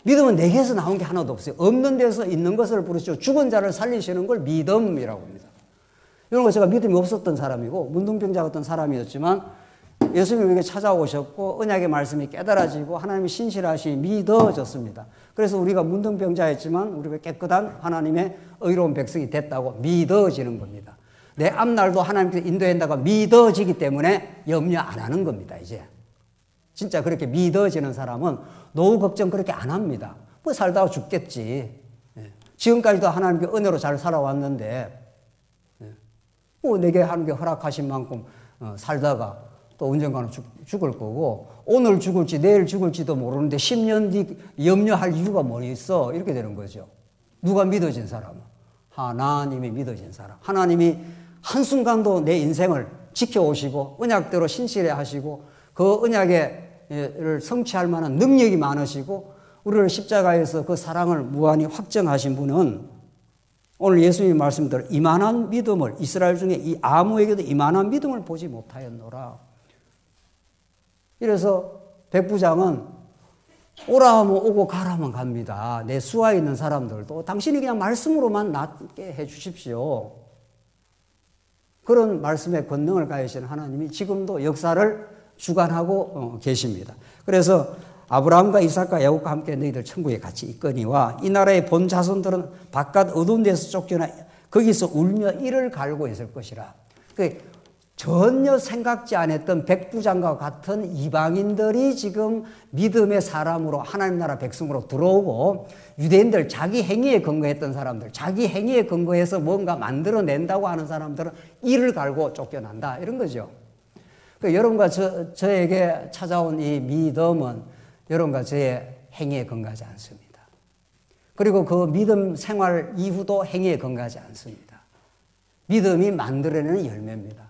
믿음은 내게서 나온 게 하나도 없어요. 없는 데서 있는 것을 부르시고 죽은 자를 살리시는 걸 믿음이라고 합니다. 이런 거 제가 믿음이 없었던 사람이고 문둥병자 같은 사람이었지만 예수님에게 찾아오셨고 언약의 말씀이 깨달아지고 하나님이 신실하심이 믿어졌습니다. 그래서 우리가 문둥병자였지만 우리가 깨끗한 하나님의 의로운 백성이 됐다고 믿어지는 겁니다. 내 앞날도 하나님께서 인도한다고 믿어지기 때문에 염려 안 하는 겁니다. 이제 진짜 그렇게 믿어지는 사람은 노후 걱정 그렇게 안 합니다. 뭐 살다가 죽겠지. 지금까지도 하나님께 은혜로 잘 살아왔는데 뭐 내게 하나님께 허락하신 만큼 살다가 또 언젠가는 죽을 거고 오늘 죽을지 내일 죽을지도 모르는데 10년 뒤 염려할 이유가 뭐 있어? 이렇게 되는 거죠. 누가 믿어진 사람은? 하나님이 믿어진 사람. 하나님이 한순간도 내 인생을 지켜오시고 언약대로 신실해 하시고 그 언약을 성취할 만한 능력이 많으시고 우리를 십자가에서 그 사랑을 무한히 확정하신 분은 오늘 예수님의 말씀대로 이만한 믿음을 이스라엘 중에 이 아무에게도 이만한 믿음을 보지 못하였노라. 이래서 백부장은 오라 하면 오고 가라 하면 갑니다. 내 수하에 있는 사람들도 당신이 그냥 말씀으로만 낫게 해 주십시오. 그런 말씀의 권능을 가지신 하나님이 지금도 역사를 주관하고 계십니다. 그래서 아브라함과 이삭과 야곱과 함께 너희들 천국에 같이 있거니와 이 나라의 본 자손들은 바깥 어두운 데서 쫓겨나 거기서 울며 이를 갈고 있을 것이라. 전혀 생각지 않았던 백부장과 같은 이방인들이 지금 믿음의 사람으로 하나님 나라 백성으로 들어오고 유대인들 자기 행위에 근거했던 사람들, 자기 행위에 근거해서 뭔가 만들어낸다고 하는 사람들은 이를 갈고 쫓겨난다. 이런 거죠. 여러분과 저에게 찾아온 이 믿음은 여러분과 저의 행위에 근거하지 않습니다. 그리고 그 믿음 생활 이후도 행위에 근거하지 않습니다. 믿음이 만들어내는 열매입니다.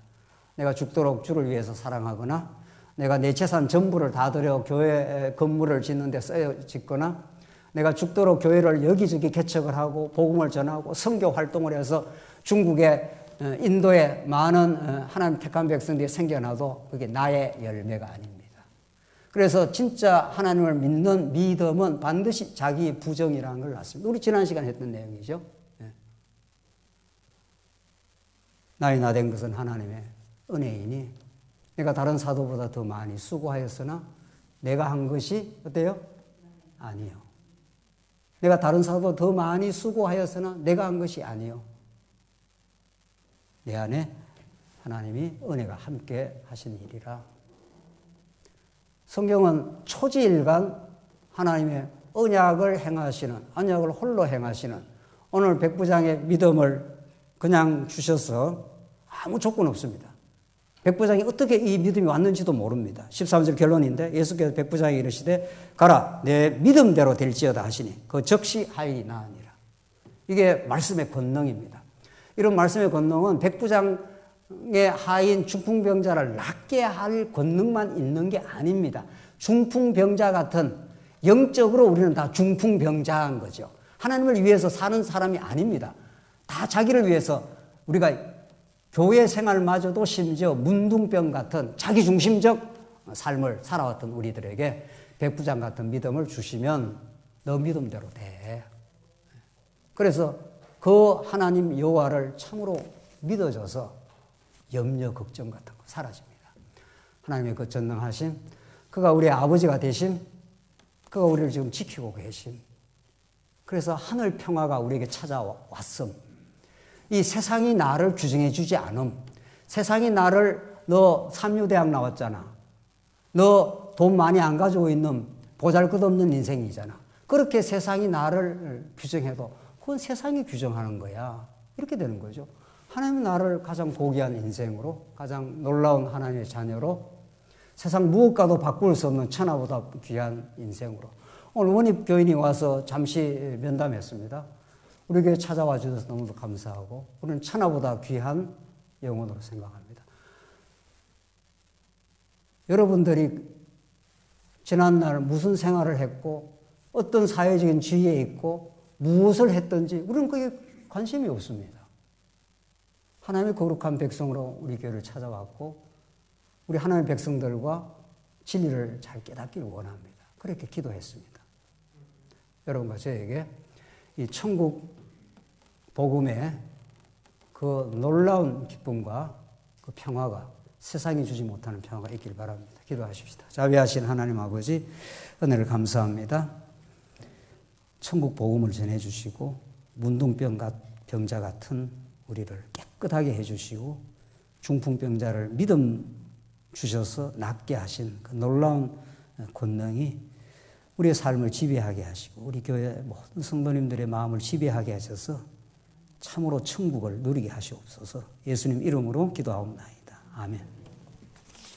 내가 죽도록 주를 위해서 사랑하거나 내가 내 재산 전부를 다 들여 교회 건물을 짓는 데 짓거나 내가 죽도록 교회를 여기저기 개척을 하고 복음을 전하고 선교 활동을 해서 중국에 인도에 많은 하나님 택한 백성들이 생겨나도 그게 나의 열매가 아닙니다. 그래서 진짜 하나님을 믿는 믿음은 반드시 자기 부정이라는 걸 낳습니다. 우리 지난 시간에 했던 내용이죠. 나이 나된 것은 하나님의 은혜이니 내가 다른 사도보다 더 많이 수고하였으나 내가 한 것이 어때요? 아니요. 내가 다른 사도보다 더 많이 수고하였으나 내가 한 것이 아니요. 내 안에 하나님이 은혜가 함께 하신 일이라. 성경은 초지일간 하나님의 언약을 행하시는, 언약을 홀로 행하시는 오늘 백부장의 믿음을 그냥 주셔서 아무 조건 없습니다. 백부장이 어떻게 이 믿음이 왔는지도 모릅니다. 13절 결론인데 예수께서 백부장에게 이르시되 가라 내 믿음대로 될지어다 하시니 그 즉시 하인이 나으니라. 이게 말씀의 권능입니다. 이런 말씀의 권능은 백부장의 하인 중풍병자를 낫게 할 권능만 있는 게 아닙니다. 중풍병자 같은 영적으로 우리는 다 중풍병자인 거죠. 하나님을 위해서 사는 사람이 아닙니다. 다 자기를 위해서 우리가 교회 생활마저도 심지어 문둥병 같은 자기중심적 삶을 살아왔던 우리들에게 백부장 같은 믿음을 주시면 너 믿음대로 돼. 그래서 그 하나님 여호와를 참으로 믿어져서 염려, 걱정 같은 거 사라집니다. 하나님의 그 전능하심, 그가 우리의 아버지가 되심, 그가 우리를 지금 지키고 계심. 그래서 하늘 평화가 우리에게 찾아왔음. 이 세상이 나를 규정해 주지 않음. 세상이 나를 너 삼류대학 나왔잖아. 너 돈 많이 안 가지고 있는 보잘것없는 인생이잖아. 그렇게 세상이 나를 규정해도 그건 세상이 규정하는 거야. 이렇게 되는 거죠. 하나님은 나를 가장 고귀한 인생으로, 가장 놀라운 하나님의 자녀로, 세상 무엇과도 바꿀 수 없는 천하보다 귀한 인생으로. 오늘 원입교인이 와서 잠시 면담했습니다. 우리 교회 찾아와 주셔서 너무도 감사하고 우리는 천하보다 귀한 영혼으로 생각합니다. 여러분들이 지난날 무슨 생활을 했고 어떤 사회적인 지위에 있고 무엇을 했든지 우리는 그게 관심이 없습니다. 하나님의 거룩한 백성으로 우리 교회를 찾아왔고 우리 하나님의 백성들과 진리를 잘 깨닫기를 원합니다. 그렇게 기도했습니다. 여러분과 저에게 이 천국 복음의 그 놀라운 기쁨과 그 평화가 세상이 주지 못하는 평화가 있길 바랍니다. 기도하십시다. 자비하신 하나님 아버지 은혜를 감사합니다. 천국 복음을 전해주시고 문둥병자 같은 우리를 깨끗하게 해주시고 중풍병자를 믿음 주셔서 낫게 하신 그 놀라운 권능이 우리의 삶을 지배하게 하시고 우리 교회 모든 성도님들의 마음을 지배하게 하셔서 참으로 천국을 누리게 하시옵소서. 예수님 이름으로 기도하옵나이다. 아멘.